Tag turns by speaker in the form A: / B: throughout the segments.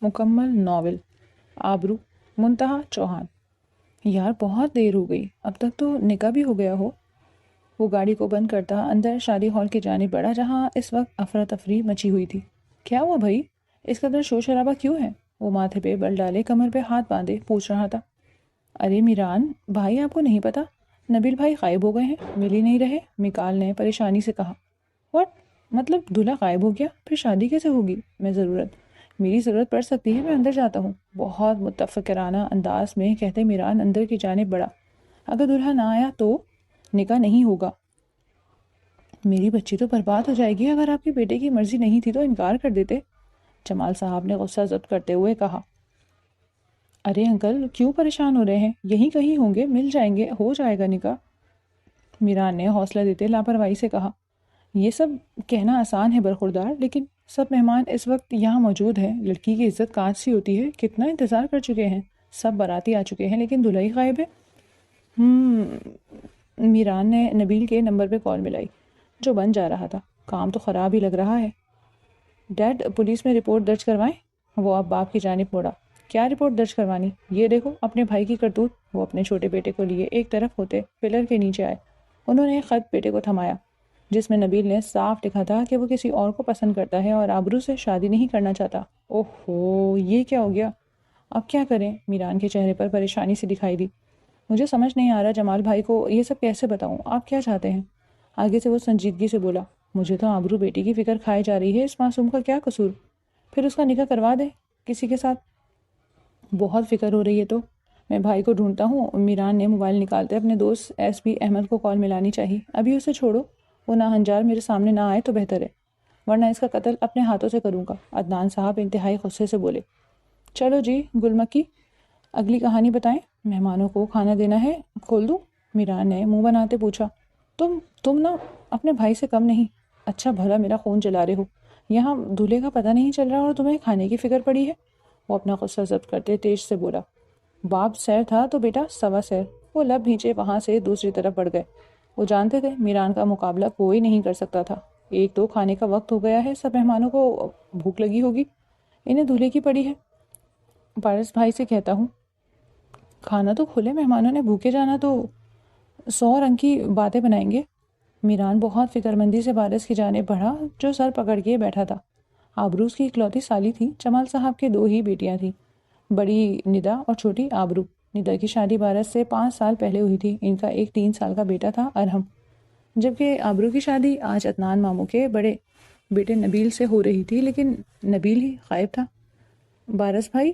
A: مکمل ناول آبرو منتہا چوہان۔ یار بہت دیر ہو گئی، اب تک تو نکاح بھی ہو گیا ہو۔ وہ گاڑی کو بند کرتا اندر شادی ہال کی جانب بڑھا جہاں اس وقت افراتفری مچی ہوئی تھی۔ کیا ہوا بھائی؟ اس قدر شور شرابہ کیوں ہے؟ وہ ماتھے پہ بل ڈالے کمر پہ ہاتھ باندھے پوچھ رہا تھا۔ ارے میران بھائی، آپ کو نہیں پتا نبیل بھائی غائب ہو گئے ہیں، مل ہی نہیں رہے، میکال نے پریشانی سے کہا۔ واٹ؟ مطلب دلہا غائب ہو گیا؟ پھر شادی کیسے ہوگی؟ میری ضرورت پڑ سکتی ہے، میں اندر جاتا ہوں، بہت متفکرانہ انداز میں کہتے میران اندر کی جانب بڑھا۔ اگر دلہا نہ آیا تو نکاح نہیں ہوگا۔ میری بچی تو برباد ہو جائے گی، اگر آپ کے بیٹے کی مرضی نہیں تھی تو انکار کر دیتے، جمال صاحب نے غصہ ضبط کرتے ہوئے کہا۔ ارے انکل کیوں پریشان ہو رہے ہیں؟ یہیں کہیں ہوں گے، مل جائیں گے، ہو جائے گا نکاح، میران نے حوصلہ دیتے لاپرواہی سے کہا۔ یہ سب کہنا آسان ہے برخوردار، لیکن سب مہمان اس وقت یہاں موجود ہیں، لڑکی کی عزت کانچ سی ہوتی ہے، کتنا انتظار کر چکے ہیں، سب باراتی آ چکے ہیں لیکن دلہا ہی غائب ہے۔ میران نے نبیل کے نمبر پہ کال ملائی جو بن جا رہا تھا۔ کام تو خراب ہی لگ رہا ہے۔ ڈیڈ پولیس میں رپورٹ درج کروائیں؟ وہ اب باپ کی جانب موڑا۔ کیا رپورٹ درج کروانی؟ یہ دیکھو اپنے بھائی کی کرتوت۔ وہ اپنے چھوٹے بیٹے کو لیے ایک طرف ہوتے پلر کے نیچے آئے۔ انہوں نے ایک خط بیٹے کو تھمایا جس میں نبیل نے صاف لکھا تھا کہ وہ کسی اور کو پسند کرتا ہے اور آبرو سے شادی نہیں کرنا چاہتا۔ اوہو، یہ کیا ہو گیا؟ اب کیا کریں؟ میران کے چہرے پر پریشانی سے دکھائی دی۔ مجھے سمجھ نہیں آ رہا جمال بھائی کو یہ سب کیسے بتاؤں، آپ کیا چاہتے ہیں؟ آگے سے وہ سنجیدگی سے بولا۔ مجھے تو آبرو بیٹی کی فکر کھائی جا رہی ہے، اس معصوم کا کیا قصور؟ پھر اس کا نکاح کروا دے کسی کے ساتھ۔ بہت فکر ہو رہی ہے تو میں بھائی کو ڈھونڈتا ہوں۔ میران نے موبائل نکالتے اپنے دوست ایس بی احمد کو کال ملانی چاہیے۔ ابھی اسے چھوڑو، وہ ناہنجار میرے سامنے نہ آئے تو بہتر ہے، ورنہ اس کا قتل اپنے ہاتھوں سے کروں گا، عدنان صاحب انتہائی غصے سے بولے۔ چلو جی گل مکی، اگلی کہانی بتائیں، مہمانوں کو کھانا دینا ہے، کھول دوں؟ میران نے منہ بناتے پوچھا۔ تم نا اپنے بھائی سے کم نہیں، اچھا بھلا میرا خون جلا رہے ہو، یہاں دولہے کا پتہ نہیں چل رہا اور تمہیں کھانے کی فکر پڑی ہے؟ وہ اپنا غصہ ضبط کرتے تیز سے بولا۔ باپ سیر تھا تو بیٹا سوا سیر۔ وہ لب بھینچے وہاں سے دوسری طرف بڑھ گئے۔ وہ جانتے تھے میران کا مقابلہ کوئی نہیں کر سکتا تھا۔ ایک تو کھانے کا وقت ہو گیا ہے، سب مہمانوں کو بھوک لگی ہوگی، انہیں دولہے کی پڑی ہے۔ پارس بھائی سے کہتا ہوں کھانا تو کھلے، مہمانوں نے بھوکے جانا تو 100 رنگ کی باتیں بنائیں گے۔ میران بہت فکر مندی سے پارس کی جانب بڑھا جو سر پکڑ کے بیٹھا تھا۔ آبرو اس کی اکلوتی سالی تھی۔ جمال صاحب کے 2 ہی بیٹیاں تھیں، بڑی ندا اور چھوٹی آبرو۔ ندا کی شادی پارس سے 5 سال پہلے ہوئی تھی، ان کا ایک 3 سال کا بیٹا تھا ارحم، جبکہ آبرو کی شادی آج عدنان ماموں کے بڑے بیٹے نبیل سے ہو رہی تھی، لیکن نبیل ہی غائب تھا۔ بارس بھائی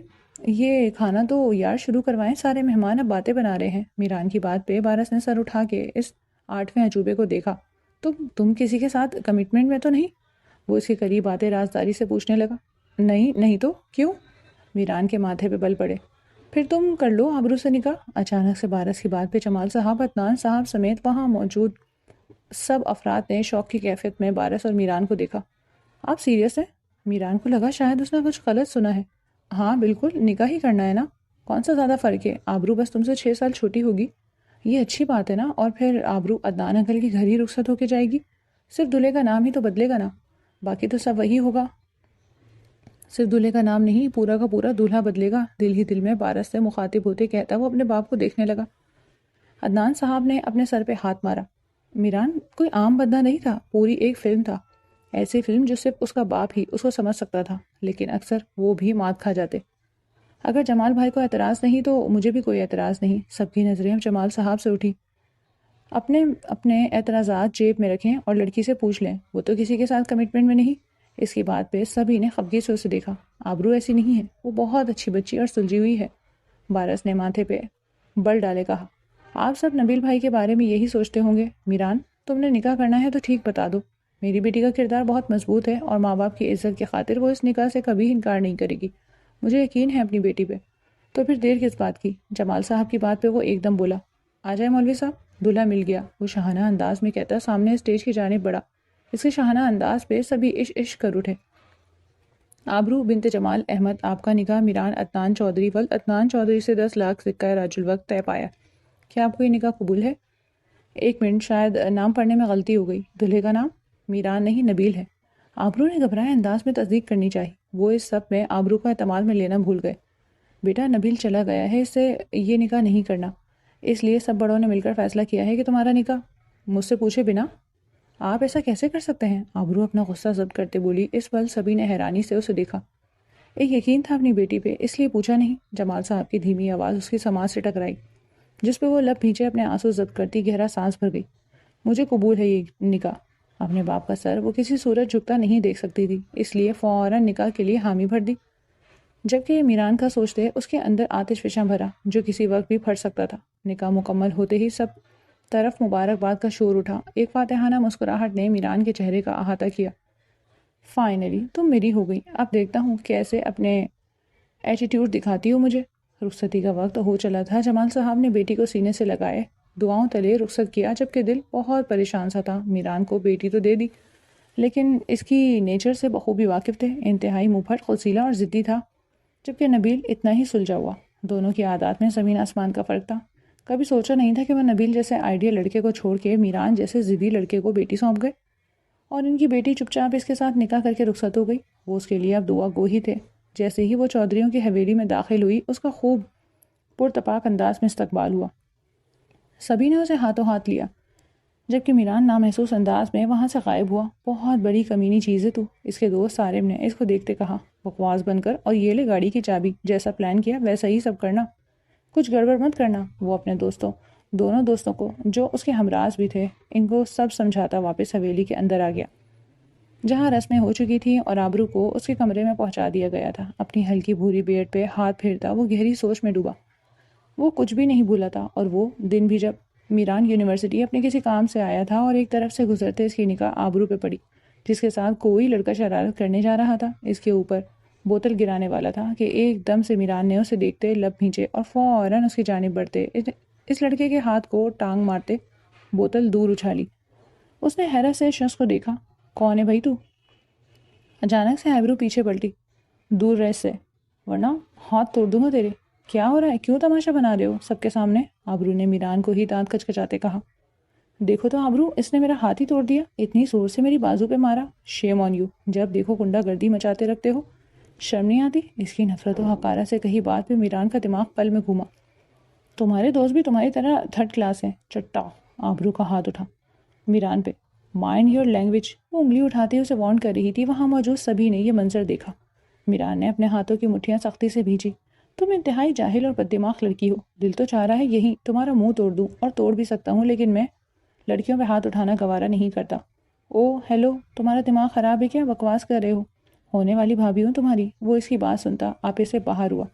A: یہ کھانا تو یار شروع کروائیں، سارے مہمان اب باتیں بنا رہے ہیں۔ میران کی بات پہ بارس نے سر اٹھا کے اس 8ویں عجوبے کو دیکھا۔ تم کسی کے ساتھ کمٹمنٹ میں تو نہیں؟ وہ اس کے قریب آتے رازداری سے پوچھنے لگا۔ نہیں تو کیوں؟ میران کے ماتھے پہ بل پڑے۔ پھر تم کر لو آبرو سے نکاح۔ اچانک سے بارس کی بات پہ جمال صاحب، عدنان صاحب سمیت وہاں موجود سب افراد نے شوق کی کیفیت میں بارس اور میران کو دیکھا۔ آپ سیریس ہیں؟ میران کو لگا شاید اس نے کچھ غلط سنا ہے۔ ہاں بالکل، نکاح ہی کرنا ہے نا، کون سا زیادہ فرق ہے؟ آبرو بس تم سے 6 سال چھوٹی ہوگی، یہ اچھی بات ہے نا، اور پھر آبرو عدنان انکل کے گھر ہی رخصت ہو کے جائے گی، صرف دلہے کا نام ہی تو بدلے گا نا، باقی تو سب وہی ہوگا۔ صرف دلہے کا نام نہیں، پورا کا پورا دولہا بدلے گا، دل ہی دل میں بارس سے مخاطب ہوتے کہتا وہ اپنے باپ کو دیکھنے لگا۔ عدنان صاحب نے اپنے سر پہ ہاتھ مارا۔ میران کوئی عام بندہ نہیں تھا، پوری ایک فلم تھا، ایسی فلم جو صرف اس کا باپ ہی اس کو سمجھ سکتا تھا، لیکن اکثر وہ بھی مات کھا جاتے۔ اگر جمال بھائی کو اعتراض نہیں تو مجھے بھی کوئی اعتراض نہیں۔ سب کی نظریں جمال صاحب سے اٹھی۔ اپنے اعتراضات جیب میں رکھیں اور لڑکی سے پوچھ لیں، وہ تو کسی کے ساتھ کمٹمنٹ میں نہیں۔ اس کی بات پہ سبھی نے خفگی سے اسے دیکھا۔ آبرو ایسی نہیں ہے، وہ بہت اچھی بچی اور سلجھی ہوئی ہے، بارس نے ماتھے پہ بل ڈالے کہا۔ آپ سب نبیل بھائی کے بارے میں یہی سوچتے ہوں گے۔ میران تم نے نکاح کرنا ہے تو ٹھیک بتا دو، میری بیٹی کا کردار بہت مضبوط ہے اور ماں باپ کی عزت کی خاطر وہ اس نکاح سے کبھی انکار نہیں کرے گی، مجھے یقین ہے اپنی بیٹی پہ۔ تو پھر دیر کس بات کی؟ جمال صاحب کی بات پہ وہ ایک دم بولا۔ آ جائے مولوی صاحب، دلہا مل گیا، وہ شاہانہ انداز میں کہتا سامنے اسٹیج کی جانب بڑھا۔ اس کے شاہانہ انداز پہ سبھی عشق کر اٹھے۔ آبرو بنت جمال احمد، آپ کا نکاح میران عدنان چودھری ولد عدنان چودھری سے 10 لاکھ سکہ راج الوقت طے پایا۔ کیا آپ کو یہ نکاح قبول ہے؟ 1 منٹ، شاید نام پڑھنے میں غلطی ہو گئی، دلہے کا نام میران نہیں نبیل ہے۔ آبرو نے گھبرائے انداز میں تصدیق کرنی چاہی۔ وہ اس سب میں آبرو کا اعتماد میں لینا بھول گئے۔ بیٹا نبیل چلا گیا ہے، اس سے یہ نکاح نہیں کرنا، اس لیے سب بڑوں نے مل کر فیصلہ کیا ہے کہ تمہارا نکاح مجھ سے پوچھے بنا۔ آپ ایسا کیسے کر سکتے ہیں؟ آبرو اپنا غصہ ضبط کرتے بولی۔ اس پل سبھی نے حیرانی سے اسے دیکھا۔ ایک یقین تھا اپنی بیٹی پہ، اس لیے پوچھا نہیں۔ جمال صاحب کی دھیمی آواز اس کی سماعت سے ٹکرائی، جس پہ وہ لب بھینچے اپنے آنسو ضبط کرتی گہرا سانس بھر گئی۔ مجھے قبول ہے یہ نکاح۔ اپنے باپ کا سر وہ کسی صورت جھکتا نہیں دیکھ سکتی تھی، اس لیے فوراً نکاح کے لیے حامی بھر دی۔ جبکہ میران کا سوچتے اس کے اندر آتش فشاں بھرا جو کسی وقت بھی پھٹ سکتا تھا۔ نکاح مکمل ہوتے ہی سب طرف مبارکباد کا شور اٹھا۔ ایک فاتحانہ مسکراہٹ نے میران کے چہرے کا احاطہ کیا۔ فائنلی تم میری ہو گئی، اب دیکھتا ہوں کیسے اپنے ایٹیٹیوڈ دکھاتی ہو مجھے۔ رخصتی کا وقت ہو چلا تھا۔ جمال صاحب نے بیٹی کو سینے سے لگائے دعاؤں تلے رخصت کیا، جبکہ دل بہت پریشان سا تھا۔ میران کو بیٹی تو دے دی، لیکن اس کی نیچر سے بخوبی واقف تھے۔ انتہائی منہ پھٹ، قصیلا اور ضدی تھا، جبکہ نبیل اتنا ہی سلجھا ہوا۔ دونوں کی عادات میں زمین آسمان کا فرق تھا۔ کبھی سوچا نہیں تھا کہ وہ نبیل جیسے آئیڈیل لڑکے کو چھوڑ کے میران جیسے ضدی لڑکے کو بیٹی سونپ گئے، اور ان کی بیٹی چپ چاپ اس کے ساتھ نکاح کر کے رخصت ہو گئی۔ وہ اس کے لیے اب دعا گو ہی تھے۔ جیسے ہی وہ چودھریوں کی حویلی میں داخل ہوئی، اس کا خوب پرتپاک انداز میں استقبال ہوا۔ سبھی نے اسے ہاتھوں ہاتھ لیا، جبکہ میران نامحسوس انداز میں وہاں سے غائب ہوا۔ بہت بڑی کمینی چیز ہے تو، اس کے دوست سارم نے اس کو دیکھتے کہا۔ بکواس بن کر، اور یہ لے گاڑی کی چابی، جیسا پلان کیا ویسا ہی سب کرنا، کچھ گڑبڑ مت کرنا۔ وہ اپنے دونوں دوستوں کو جو اس کے ہمراز بھی تھے، ان کو سب سمجھاتا واپس حویلی کے اندر آ گیا، جہاں رسمیں ہو چکی تھیں اور آبرو کو اس کے کمرے میں پہنچا دیا گیا تھا۔ اپنی ہلکی بھوری بیٹ پہ ہاتھ پھیرتا وہ گہری سوچ میں ڈوبا۔ وہ کچھ بھی نہیں بھولا تھا، اور وہ دن بھی جب میران یونیورسٹی اپنے کسی کام سے آیا تھا اور ایک طرف سے گزرتے اس کی نگاہ آبرو پہ پڑی، جس کے ساتھ کوئی لڑکا شرارت کرنے جا رہا تھا، اس کے اوپر بوتل گرانے والا تھا، کہ ایک دم سے میران نے اسے دیکھتے لب بھینچے اور فوراً اس کی جانب بڑھتے اس لڑکے کے ہاتھ کو ٹانگ مارتے بوتل دور اچھالی۔ اس نے حیرت سے اس شخص کو دیکھا۔ کون ہے بھائی تو؟ اچانک سے آبرو پیچھے پلٹی۔ دور رہ اس سے، ورنہ ہاتھ توڑ دوں گا تیرے۔ کیا ہو رہا ہے؟ کیوں تماشا بنا رہے ہو سب کے سامنے؟ آبرو نے میران کو ہی دانت کچکچاتے کہا۔ دیکھو تو آبرو، اس نے میرا ہاتھ ہی توڑ دیا، اتنی زور سے میری بازو پہ مارا۔ شیم آن یو، جب دیکھو گنڈا گردی مچاتے رکھتے ہو، شرم نہیں آتی؟ اس کی نفرت و حقارت سے کہی بات پہ میران کا دماغ پل میں گھوما۔ تمہارے دوست بھی تمہاری طرح تھرڈ کلاس ہیں چٹا۔ آبرو کا ہاتھ اٹھا میران پہ۔ مائنڈ یور لینگویج، وہ انگلی اٹھاتے اسے وارن کر رہی تھی۔ وہاں موجود سبھی نے یہ منظر دیکھا۔ میران نے اپنے ہاتھوں کی مٹھیاں سختی سے بھینچی۔ تم انتہائی جاہل اور بد دماغ لڑکی ہو، دل تو چاہ رہا ہے یہی تمہارا منہ توڑ دوں، اور توڑ بھی سکتا ہوں، لیکن میں لڑکیوں پہ ہاتھ اٹھانا گوارا نہیں کرتا۔ او ہیلو، تمہارا دماغ خراب ہے کیا؟ بکواس کر رہے ہو؟ ہونے والی بھابھی ہوں تمہاری۔ وہ اس کی بات سنتا آپے سے باہر ہوا۔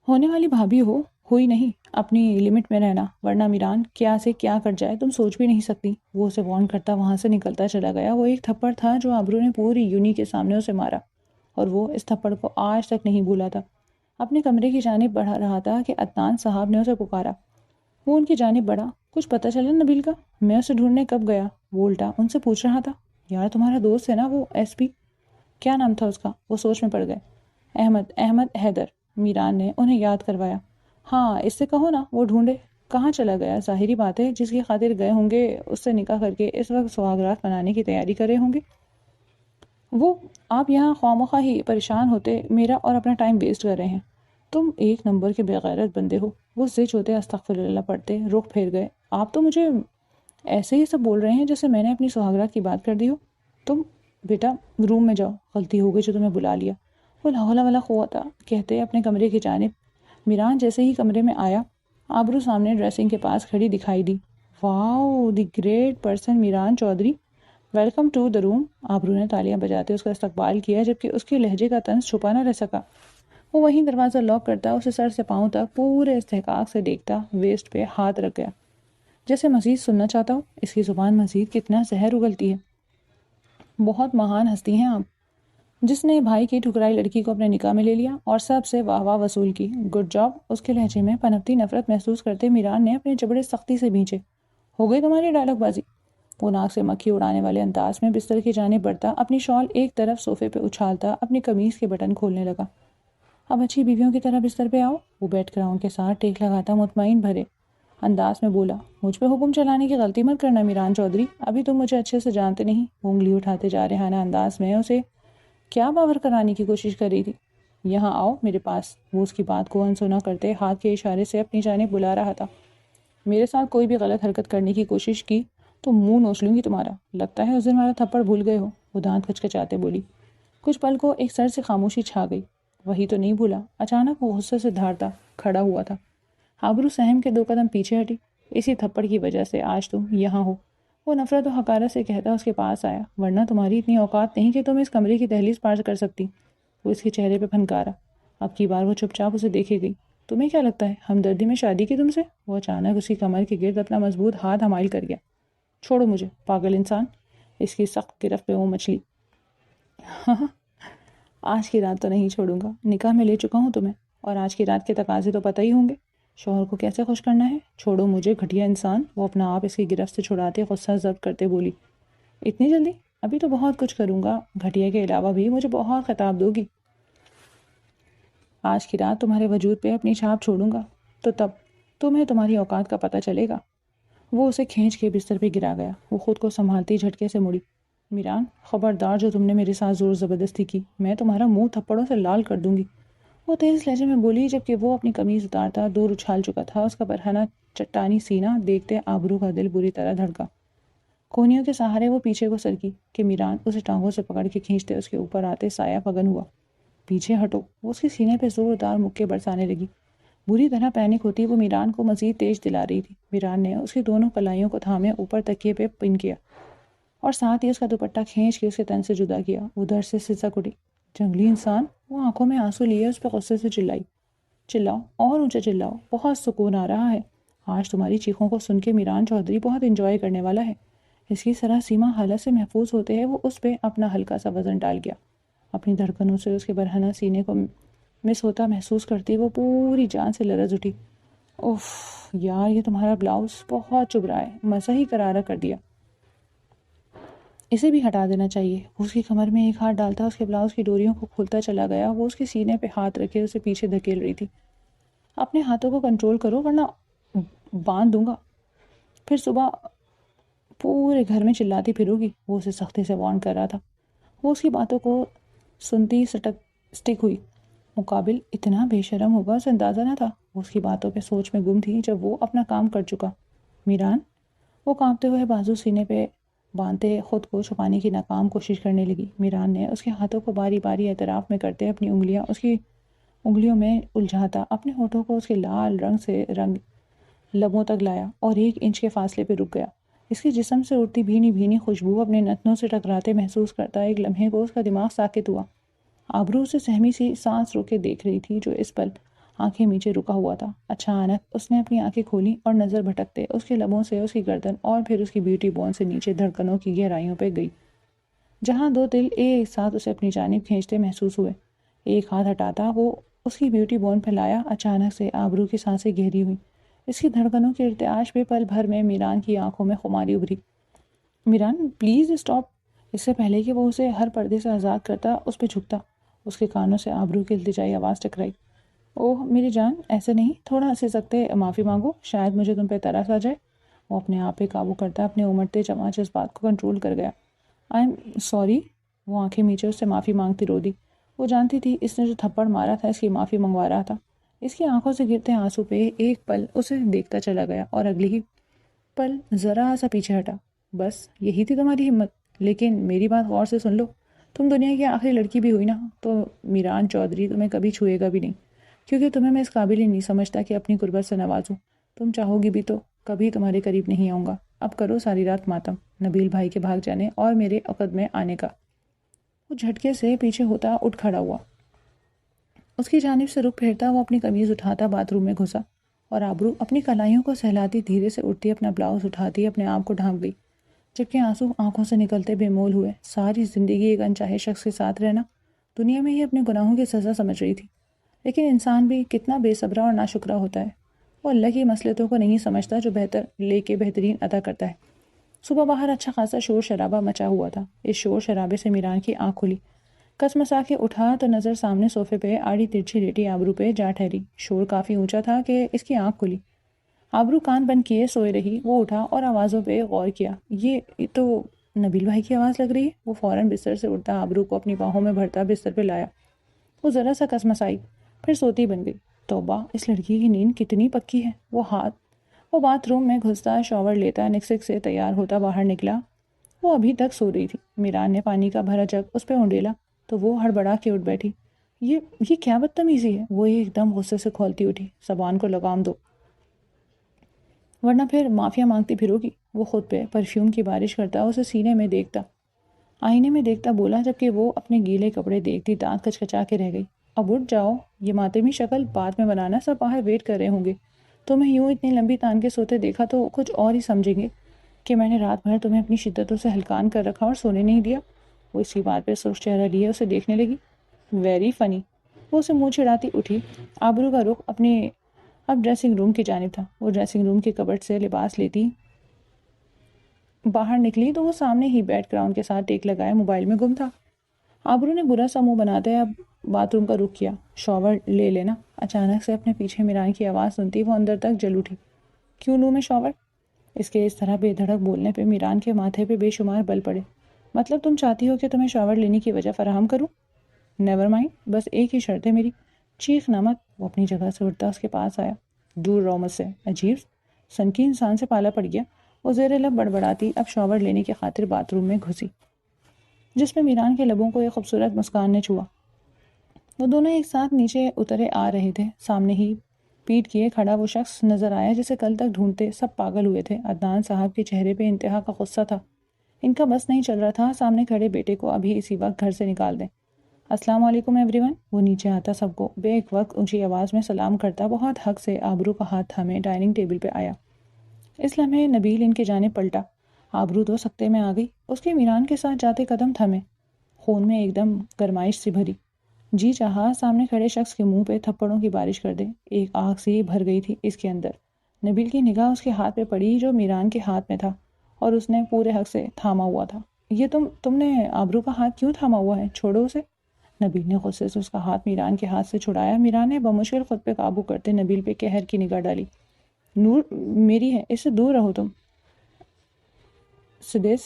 A: ہونے والی بھابھی ہوئی نہیں، اپنی لمٹ میں رہنا، ورنہ میران کیا سے کیا کر جائے تم سوچ بھی نہیں سکتی۔ وہ اسے وارن کرتا وہاں سے نکلتا چلا گیا۔ وہ ایک تھپڑ تھا جو آبرو نے پوری یونی کے سامنے اسے مارا، اور وہ اس تھپڑ کو آج تک نہیں بھولا تھا۔ اپنے کمرے کی جانب بڑھا رہا تھا کہ عدنان صاحب نے اسے پکارا۔ وہ ان کی جانب بڑھا۔ کچھ پتہ چلا نبیل کا؟ میں اسے ڈھونڈنے کب گیا؟ وہ الٹا ان سے پوچھ رہا تھا۔ یار تمہارا دوست ہے نا وہ ایس پی، کیا نام تھا اس کا؟ وہ سوچ میں پڑ گئے۔ احمد حیدر، میران نے انہیں یاد کروایا۔ ہاں اس سے کہو نا وہ ڈھونڈے۔ کہاں چلا گیا؟ ظاہری بات ہے جس کی خاطر گئے ہوں گے اس سے نکاح کر کے اس وقت سہاگرات منانے کی تیاری کر رہے ہوں گے۔ وہ آپ یہاں خواہ ہی پریشان ہوتے میرا اور اپنا ٹائم ویسٹ کر رہے ہیں۔ تم ایک نمبر کے بغیرت بندے ہو۔ وہ زج ہوتے استغفر اللہ پڑھتے رخ پھیر گئے۔ آپ تو مجھے ایسے ہی سب بول رہے ہیں جیسے میں نے اپنی سہاگرات کی بات کر دی ہو۔ تم بیٹا روم میں جاؤ، غلطی ہو گئی جو تمہیں بلا لیا۔ وہ لا حول ولا قوت کہتے اپنے کمرے کی جانب۔ میران جیسے ہی کمرے میں آیا، آبرو سامنے ڈریسنگ کے پاس کھڑی دکھائی دی۔ Wow, the great person Meeran Chaudhry, welcome to the room. Aabroo نے تالیاں بجاتے اس کا استقبال کیا، جبکہ اس کے لہجے کا طنز چھپا نہ رہ سکا۔ وہ وہیں دروازہ لاک کرتا اسے سر سے پاؤں تک پورے استحقاق سے دیکھتا، ویسٹ پہ ہاتھ رکھ گیا جیسے مزید سننا چاہتا ہو۔ اس کی زبان مزید کتنا زہر اگلتی ہے۔ بہت مہان ہستی ہیں آپ، جس نے بھائی کی ٹھکرائی لڑکی کو اپنے نکاح میں لے لیا اور سب سے واہ واہ وصول کی۔ Good job. اس کے لہجے میں پنپتی نفرت محسوس کرتے میران نے اپنے جبڑے سختی سے بھینچے۔ ہو گئی تمہاری ڈائلاگ بازی؟ وہ ناک سے مکھی اڑانے والے انداز میں بستر کی جانب بڑھتا، اپنی شال ایک طرف صوفے پہ اچھالتا، اپنی قمیض کے بٹن کھولنے لگا۔ اب اچھی بیویوں کی طرح بستر پہ آؤ۔ وہ بیٹھ کر ان کے ساتھ ٹیک لگاتا مطمئن بھرے انداز میں بولا۔ مجھ پہ حکم چلانے کی غلطی مت کرنا میران چودھری، ابھی تم مجھے اچھے سے جانتے نہیں۔ انگلی اٹھاتے جارحانہ انداز میں اسے کیا باور کرانے کی کوشش کر رہی تھی؟ یہاں آؤ میرے پاس۔ وہ اس کی بات کو انسنا کرتے ہاتھ کے اشارے سے اپنی جانب بلا رہا تھا۔ میرے ساتھ کوئی بھی غلط حرکت کرنے کی کوشش کی تو منہ نوچ لوں گی تمہارا۔ لگتا ہے اس دن ہمارا تھپڑ بھول گئے ہو، وہ دانت کچکچاتے بولی۔ کچھ پل کو ایک سر سے خاموشی چھا گئی۔ وہی تو نہیں بھولا۔ اچانک وہ غصے سے دھاڑتا کھڑا ہوا تھا، آبرو سہم کے 2 قدم پیچھے ہٹی۔ اسی تھپڑ کی وجہ سے آج تم یہاں ہو، وہ نفرت و حقارت سے کہتا اس کے پاس آیا۔ ورنہ تمہاری اتنی اوقات نہیں کہ تم اس کمرے کی دہلیز پار کر سکتی۔ وہ اس کے چہرے پہ پھنکارا۔ اب کی بار وہ چپ چاپ اسے دیکھے گئی۔ تمہیں کیا لگتا ہے ہمدردی میں شادی کی تم سے؟ وہ اچانک اسی کمر کے گرد اپنا مضبوط ہاتھ حمائل کر گیا۔ چھوڑو مجھے پاگل انسان، اس کی سخت گرفت پہ وہ مچلی۔ ہاں آج کی رات تو نہیں چھوڑوں گا، نکاح میں لے چکا ہوں تمہیں، اور آج کی رات کے تقاضے تو پتہ ہی ہوں گے، شوہر کو کیسے خوش کرنا ہے۔ چھوڑو مجھے گھٹیا انسان، وہ اپنا آپ اس کی گرفت سے چھڑاتے غصہ ضبط کرتے بولی۔ اتنی جلدی؟ ابھی تو بہت کچھ کروں گا، گھٹیا کے علاوہ بھی مجھے بہت خطاب دو گی۔ آج کی رات تمہارے وجود پہ اپنی چھاپ چھوڑوں گا، تو تب تمہیں تمہاری اوقات کا پتہ چلے گا۔ وہ اسے کھینچ کے بستر پہ گرا گیا۔ وہ خود کو سنبھالتی جھٹکے سے مڑی۔ میران خبردار، جو تم نے میرے ساتھ زور زبردستی کی، میں تمہارا منہ تھپڑوں سے لال کر دوں گی، وہ تیز لہجے میں بولی، جبکہ وہ اپنی قمیض اتارتا دور اچھال چکا تھا۔ اس کا برہنہ چٹانی سینہ دیکھتے آبرو کا دل بری طرح دھڑکا۔ کونیوں کے سہارے وہ پیچھے کو سرکی کہ میران اسے ٹانگوں سے پکڑ کے کھینچتے اس کے اوپر آتے سایہ فگن ہوا۔ پیچھے ہٹو، وہ اس کے سینے پہ زوردار مکے برسانے لگی۔ بری طرح پینک ہوتی وہ میران کو مزید تیز دلا رہی تھی۔ میران نے اس کی دونوں کلائیوں کو تھامے اوپر تکیے پہ پن کیا اور ساتھ ہی اس کا دوپٹہ کھینچ کے اس کے تن سے جدا کیا۔ ادھر سے سسک اٹھی۔ جنگلی انسان، وہ آنکھوں میں آنسو لیے اس پہ غصے سے چلائی۔ چلاؤ اور اونچا چلاؤ، بہت سکون آ رہا ہے آج تمہاری چیخوں کو سن کے۔ میران چودھری بہت انجوائے کرنے والا ہے۔ اس کی سرا سیما حالت سے محفوظ ہوتے ہیں وہ اس پہ اپنا ہلکا سا وزن ڈال گیا۔ اپنی دھڑکنوں سے اس کے برہنہ سینے کو مس ہوتا محسوس کرتی وہ پوری جان سے لرز اٹھی۔ اوف یار، یہ تمہارا بلاؤز بہت چبھ رہا ہے، مزہ ہی کرارا کر دیا، اسے بھی ہٹا دینا چاہیے۔ اس کی کمر میں ایک ہاتھ ڈالتا اس کے بلاؤز کی ڈوریوں کو کھولتا چلا گیا۔ وہ اس کے سینے پہ ہاتھ رکھے اسے پیچھے دھکیل رہی تھی۔ اپنے ہاتھوں کو کنٹرول کرو ورنہ باندھ دوں گا، پھر صبح پورے گھر میں چلاتی پھرو گی، وہ اسے سختی سے وارن کر رہا تھا۔ وہ اس کی باتوں کو سنتی سٹک ہوئی۔ مقابل اتنا بے شرم ہوگا اسے اندازہ نہ تھا۔ وہ اس کی باتوں پہ سوچ میں گم تھی جب وہ اپنا کام کر چکا۔ میران، وہ کانپتے ہوئے بازو سینے پہ باندھتے خود کو چھپانے کی ناکام کوشش کرنے لگی۔ میران نے اس کے ہاتھوں کو باری باری اعتراف میں کرتے اپنی انگلیاں اس کی انگلیوں میں الجھاتا اپنے ہونٹوں کو اس کے لال رنگ سے لبوں تک لایا اور 1 انچ کے فاصلے پہ رک گیا۔ اس کے جسم سے اڑتی بھینی بھینی خوشبو اپنے نتنوں سے ٹکراتے محسوس کرتا ایک لمحے کو اس کا دماغ ساکت ہوا۔ آبرو اسے سہمی سی سانس روکے دیکھ رہی تھی جو اس پل آنکھیں نیچے رکا ہوا تھا۔ اچانک اس نے اپنی آنکھیں کھولی اور نظر بھٹکتے اس کے لبوں سے اس کی گردن اور پھر اس کی بیوٹی بون سے نیچے دھڑکنوں کی گہرائیوں پہ گئی، جہاں 2 دل ایک ساتھ اسے اپنی جانب کھینچتے محسوس ہوئے۔ ایک ہاتھ ہٹاتا وہ اس کی بیوٹی بون پہ لایا۔ اچانک سے آبرو کی سانسیں گہری ہوئی۔ اس کی دھڑکنوں کے ارتعاش پہ پل بھر میں میران کی آنکھوں میں خماری ابھری۔ میران پلیز اسٹاپ، اس سے پہلے کہ وہ اسے ہر پردے سے آزاد کرتا اس پہ جھکتا، اس کے کانوں سے آبرو کی التجائی آواز ٹکرائی۔ اوہ میری جان، ایسے نہیں، تھوڑا سے سکتے معافی مانگو، شاید مجھے تم پہ ترس آ جائے۔ وہ اپنے آپ پہ قابو کرتا اپنے امڑتے جمع جذبات کو کنٹرول کر گیا۔ آئی ایم سوری، وہ آنکھیں میچے اس سے معافی مانگتی رو دی۔ وہ جانتی تھی اس نے جو تھپڑ مارا تھا اس کی معافی منگوا رہا تھا۔ اس کی آنکھوں سے گرتے آنسو پہ ایک پل اسے دیکھتا چلا گیا اور اگلی ہی پل ذرا سا پیچھے ہٹا۔ بس یہی تھی تمہاری ہمت؟ لیکن میری بات غور سے سن لو، تم دنیا کی آخری لڑکی بھی ہوئی نا تو میران چودھری تمہیں کبھی چھوئے گا بھی نہیں، کیونکہ تمہیں میں اس قابل ہی نہیں سمجھتا کہ اپنی قربت سے نوازوں۔ تم چاہو گی بھی تو کبھی تمہارے قریب نہیں آؤں گا۔ اب کرو ساری رات ماتم نبیل بھائی کے بھاگ جانے اور میرے عقد میں آنے کا۔ وہ جھٹکے سے پیچھے ہوتا اٹھ کھڑا ہوا۔ اس کی جانب سے رخ پھیرتا وہ اپنی قمیض اٹھاتا باتھ روم میں گھسا اور آبرو اپنی کلائیوں کو سہلاتی دھیرے سے اٹھتی اپنا بلاؤز اٹھاتی اپنے آپ کو ڈھانپ گئی، جبکہ آنسو آنکھوں سے نکلتے بے مول ہوئے۔ ساری زندگی ایک انچاہے شخص کے ساتھ رہنا دنیا میں ہی اپنے گناہوں کی سزا سمجھ رہی تھی، لیکن انسان بھی کتنا بے صبرا اور ناشکرا ہوتا ہے۔ وہ اللہ کی مصلحتوں کو نہیں سمجھتا جو بہتر لے کے بہترین عطا کرتا ہے۔ صبح باہر اچھا خاصا شور شرابہ مچا ہوا تھا۔ اس شور شرابے سے میران کی آنکھ کھلی، کسمسا کے اٹھا تو نظر سامنے صوفے پہ آڑی ترچھی لیٹی آبرو پہ جا ٹھہری۔ شور کافی اونچا تھا کہ اس کی آنکھ کھلی۔ آبرو کان بند کیے سوئے رہی۔ وہ اٹھا اور آوازوں پہ غور کیا۔ یہ تو نبیل بھائی کی آواز لگ رہی ہے۔ وہ فوراً بستر سے اٹھتا آبرو کو اپنی باہوں میں بھرتا بستر پہ لایا۔ وہ ذرا سا کسمسائی، پھر سوتی بن گئی۔ توبہ، اس لڑکی کی نیند کتنی پکی ہے۔ وہ باتھ روم میں گھستا، شاور لیتا، نکسک سے تیار ہوتا باہر نکلا۔ وہ ابھی تک سو رہی تھی۔ میران نے پانی کا بھرا جگ اس پہ اونڈیلا تو وہ ہڑبڑا کے اٹھ بیٹھی۔ یہ کیا بدتمیزی ہے؟ وہ ایک دم غصے سے کھولتی اٹھی۔ زبان کو لگام دو ورنہ پھر معافیا مانگتی پھرو گی۔ وہ خود پہ پرفیوم کی بارش کرتا، اسے سینے میں دیکھتا، آئینے میں دیکھتا بولا، جبکہ وہ اپنے گیلے کپڑے دیکھتی دانت کچکچا کے رہ گئی۔ اب اٹھ جاؤ، یہ ماتمی شکل بعد میں بنانا، سب باہر ویٹ کر رہے ہوں گے۔ تمہیں یوں اتنی لمبی تان کے سوتے دیکھا تو کچھ اور ہی سمجھیں گے کہ میں نے رات بھر تمہیں اپنی شدتوں سے ہلکان کر رکھا اور سونے نہیں دیا۔ وہ اسی بات پہ سرخ چہرہ لیے اسے دیکھنے لگی۔ Very funny. وہ اسے منہ چھڑاتی اٹھی۔ آبرو کا رخ اب ڈریسنگ روم کی جانب تھا۔ وہ ڈریسنگ روم کے کبرٹ سے لباس لیتی باہر نکلی تو وہ سامنے ہی بیک گراؤنڈ کے ساتھ ٹیک لگائے موبائل میں گم تھا۔ آبرو نے برا سا منہ بناتے اب باتھ روم کا رخ کیا۔ شاور لے لینا۔ اچانک سے اپنے پیچھے میران کی آواز سنتی وہ اندر تک جل اٹھی۔ کیوں لوں میں شاور؟ اس کے اس طرح بے دھڑک بولنے پہ میران کے ماتھے پہ بے شمار بل پڑے۔ مطلب تم چاہتی ہو کہ تمہیں شاور لینے کی وجہ فراہم کروں؟ نیور مائنڈ، بس ایک ہی شرط ہے میری۔ چیخ نہ مت۔ وہ اپنی جگہ سے اٹھتا اس کے پاس آیا۔ دور رہو مجھ سے، عجیب سنکی انسان سے پالا پڑ گیا۔ وہ زیر لب بڑبڑاتی اب شاور لینے کی خاطر باتھ روم میں گھسی، جس میں میران کے لبوں کو ایک خوبصورت مسکان نے چھوا۔ وہ دونوں ایک ساتھ نیچے اترے آ رہے تھے۔ سامنے ہی پیٹ کیے کھڑا وہ شخص نظر آیا جسے کل تک ڈھونڈتے سب پاگل ہوئے تھے۔ عدنان صاحب کے چہرے پہ انتہا کا غصہ تھا۔ ان کا بس نہیں چل رہا تھا سامنے کھڑے بیٹے کو ابھی اسی وقت گھر سے نکال دیں۔ السلام علیکم ایوری ون۔ وہ نیچے آتا سب کو بے ایک وقت اونچی آواز میں سلام کرتا، بہت حق سے آبرو کا ہاتھ تھامے ڈائننگ ٹیبل پہ آیا۔ اس لمحے نبیل ان کے جانب پلٹا۔ آبرو تو سکتے میں آ گئی۔ اس کے میران کے ساتھ جاتے قدم تھمے، خون میں ایک دم گرمائش سی بھری۔ جی چاہا سامنے کھڑے شخص کے منہ پہ تھپڑوں کی بارش کر دے۔ ایک آگ سی بھر گئی تھی اس کے اندر۔ نبیل کی نگاہ اس کے ہاتھ پہ پڑی جو میران کے ہاتھ میں تھا اور اس نے پورے حق سے تھاما ہوا تھا۔ یہ تم نے آبرو کا ہاتھ کیوں تھاما ہوا ہے؟ چھوڑو اسے۔ نبیل نے غصے سے اس کا ہاتھ میران کے ہاتھ سے چھڑایا۔ میران نے بمشکل خود پہ قابو کرتے نبیل پہ قہر کی نگاہ ڈالی۔ نور میری ہے، اس سے دور رہو تم۔ سدیس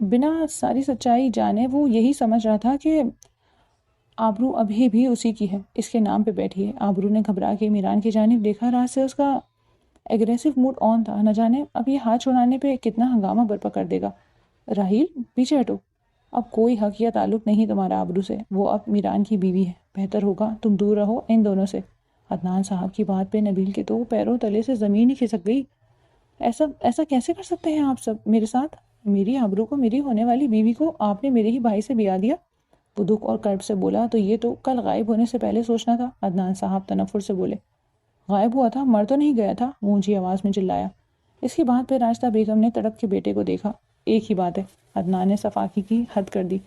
A: بنا ساری سچائی جانے وہ یہی سمجھ رہا تھا کہ آبرو ابھی بھی اسی کی ہے، اس کے نام پہ بیٹھی ہے۔ آبرو نے گھبرا کے میران کی جانب دیکھا۔ راز سے اس کا ایگریسو موڈ آن تھا، نہ جانے اب یہ ہاتھ چھوڑانے پہ کتنا ہنگامہ برپا کر دے گا۔ راہیل پیچھے ہٹو، اب کوئی حق یا تعلق نہیں تمہارا آبرو سے، وہ اب میران کی بیوی ہے، بہتر ہوگا تم دور رہو ان دونوں سے۔ عدنان صاحب کی بات پہ نبیل کے تو پیروں تلے سے زمین ہی کھسک گئی۔ ایسا کیسے کر سکتے ہیں آپ سب میرے ساتھ؟ میری آبرو کو، میری ہونے والی بیوی کو آپ نے میرے ہی بھائی سے بیاہ دیا؟ وہ دکھ اور کرب سے بولا، تو یہ تو کل غائب ہونے سے پہلے سوچنا تھا۔ عدنان صاحب تنفر سے بولے۔ غائب ہوا تھا، مر تو نہیں گیا تھا، وہ اونچی آواز میں چلایا۔ اس کی بات پہ راستہ بیگم نے تڑپ کے بیٹے کو دیکھا۔ ایک ہی بات ہے، عدنان نے صفاقی کی حد کر دی۔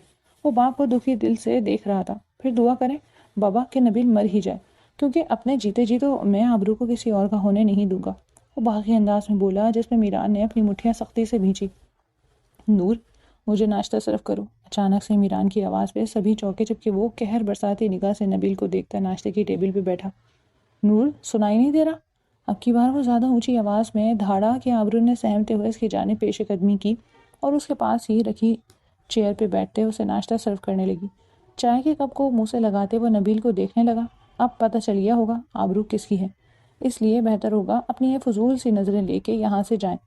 A: وہ باپ کو دکھی دل سے دیکھ رہا تھا۔ پھر دعا کریں بابا کہ نبیل مر ہی جائے، کیونکہ اپنے جیتے جی تو میں آبرو کو کسی اور کا ہونے نہیں دوں گا۔ وہ باغی انداز میں بولا جس میں میران نے اپنی مٹھیاں سختی سے بھینچی۔ نور مجھے ناشتہ سرو کرو۔ اچانک سے میران کی آواز پہ سبھی چونکے جبکہ وہ قہر برساتی نگاہ سے نبیل کو دیکھتا ناشتے کی ٹیبل پہ بیٹھا۔ نور سنائی نہیں دے رہا؟ اب کی بار وہ زیادہ اونچی آواز میں دھاڑا کہ آبرو نے سہمتے ہوئے اس کی جانب پیش قدمی کی اور اس کے پاس ہی رکھی چیئر پہ بیٹھتے اسے ناشتہ سرو کرنے لگی۔ چائے کے کپ کو منہ سے لگاتے وہ نبیل کو دیکھنے لگا۔ اب پتہ چل گیا ہوگا آبرو کس کی ہے، اس لیے بہتر ہوگا اپنی یہ فضول سی نظریں لے کے یہاں سے جائیں۔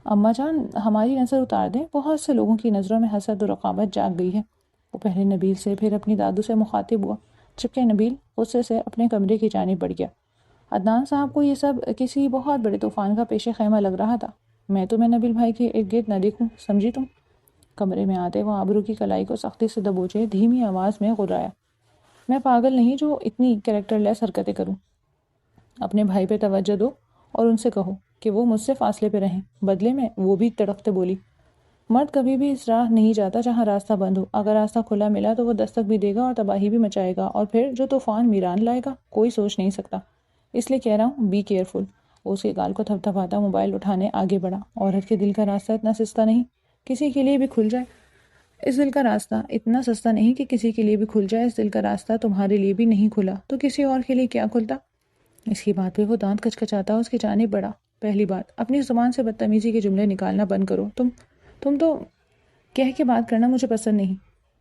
A: اماں جان ہماری نظر اتار دیں، بہت سے لوگوں کی نظروں میں حسد و رقابت جاگ گئی ہے۔ وہ پہلے نبیل سے پھر اپنی دادو سے مخاطب ہوا، جبکہ نبیل غصے سے اپنے کمرے کی جانب بڑھ گیا۔ عدنان صاحب کو یہ سب کسی بہت بڑے طوفان کا پیش خیمہ لگ رہا تھا۔ میں تمہیں نبیل بھائی کے ارد گرد نہ دیکھوں، سمجھی تم؟ کمرے میں آتے وہ آبرو کی کلائی کو سختی سے دبوچے دھیمی آواز میں غرایا۔ میں پاگل نہیں جو اتنی کریکٹر لیس حرکتیں کروں۔ اپنے بھائی پہ توجہ دو اور ان سے کہو کہ وہ مجھ سے فاصلے پہ رہیں۔ بدلے میں وہ بھی تڑپتے بولی، مرد کبھی بھی اس راہ نہیں جاتا جہاں راستہ بند ہو، اگر راستہ کھلا ملا تو وہ دستک بھی دے گا اور تباہی بھی مچائے گا، اور پھر جو طوفان میران لائے گا کوئی سوچ نہیں سکتا۔ اس لیے کہہ رہا ہوں بی کیئرفل۔ وہ اس کے گال کو تھپ تھپاتا موبائل اٹھانے آگے بڑھا۔ عورت کے دل کا راستہ اتنا سستا نہیں کسی کے لیے بھی کھل جائے۔ اس دل کا راستہ اتنا سستا نہیں کہ کسی کے لیے بھی کھل جائے۔ اس دل کا راستہ تمہارے لیے بھی نہیں کھلا تو کسی اور کے لیے کیا کھلتا؟ اس کی بات پہ وہ دانت کچکچاتا اس کی جانب بڑھا. پہلی بات، اپنی زبان سے بدتمیزی کے جملے نکالنا بند کرو. تم تو کہہ کے بات کرنا مجھے پسند نہیں.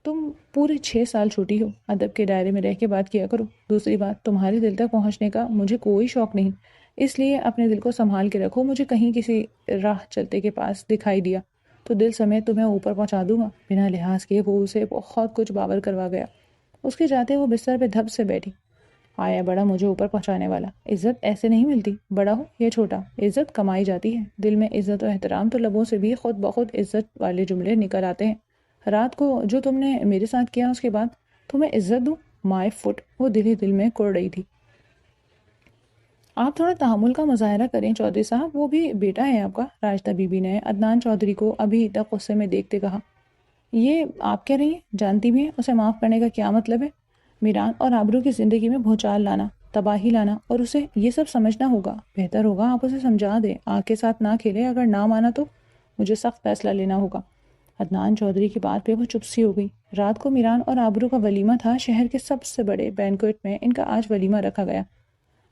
A: تم پورے 6 سال چھوٹی ہو. ادب کے دائرے میں رہ کے بات کیا کرو. دوسری بات، تمہارے دل تک پہنچنے کا مجھے کوئی شوق نہیں، اس لیے اپنے دل کو سنبھال کے رکھو. مجھے کہیں کسی راہ چلتے کے پاس دکھائی دیا تو دل سمیت تمہیں اوپر پہنچا دوں گا. بنا لحاظ کے وہ اسے بہت کچھ باور کروا گیا. اس کے جاتے وہ بستر پہ دھب سے بیٹھی. آیا بڑا مجھے اوپر پہنچانے والا. عزت ایسے نہیں ملتی، بڑا ہو یا چھوٹا، عزت کمائی جاتی ہے. دل میں عزت و احترام تو لبوں سے بھی خود بخود عزت والے جملے نکل آتے ہیں. رات کو جو تم نے میرے ساتھ کیا اس کے بعد تمہیں عزت دوں؟ مائی فٹ. وہ دل ہی دل میں کڑ رہی تھی. آپ تھوڑا تحمل کا مظاہرہ کریں چودھری صاحب، وہ بھی بیٹا ہے آپ کا. راجدہ بی بی نے عدنان چودھری کو ابھی تک غصے میں دیکھتے کہا. یہ آپ کہہ رہی ہیں؟ جانتی بھی ہیں اسے معاف کرنے کا کیا مطلب ہے؟ میران اور آبرو کی زندگی میں بھونچال لانا، تباہی لانا، اور اسے یہ سب سمجھنا ہوگا. بہتر ہوگا آپ اسے سمجھا دیں. آنکھ کے ساتھ نہ کھیلے. اگر نہ مانا تو مجھے سخت فیصلہ لینا ہوگا. عدنان چودھری کی بات پہ وہ چپ سی ہو گئی. رات کو میران اور آبرو کا ولیمہ تھا. شہر کے سب سے بڑے بینکویٹ میں ان کا آج ولیمہ رکھا گیا.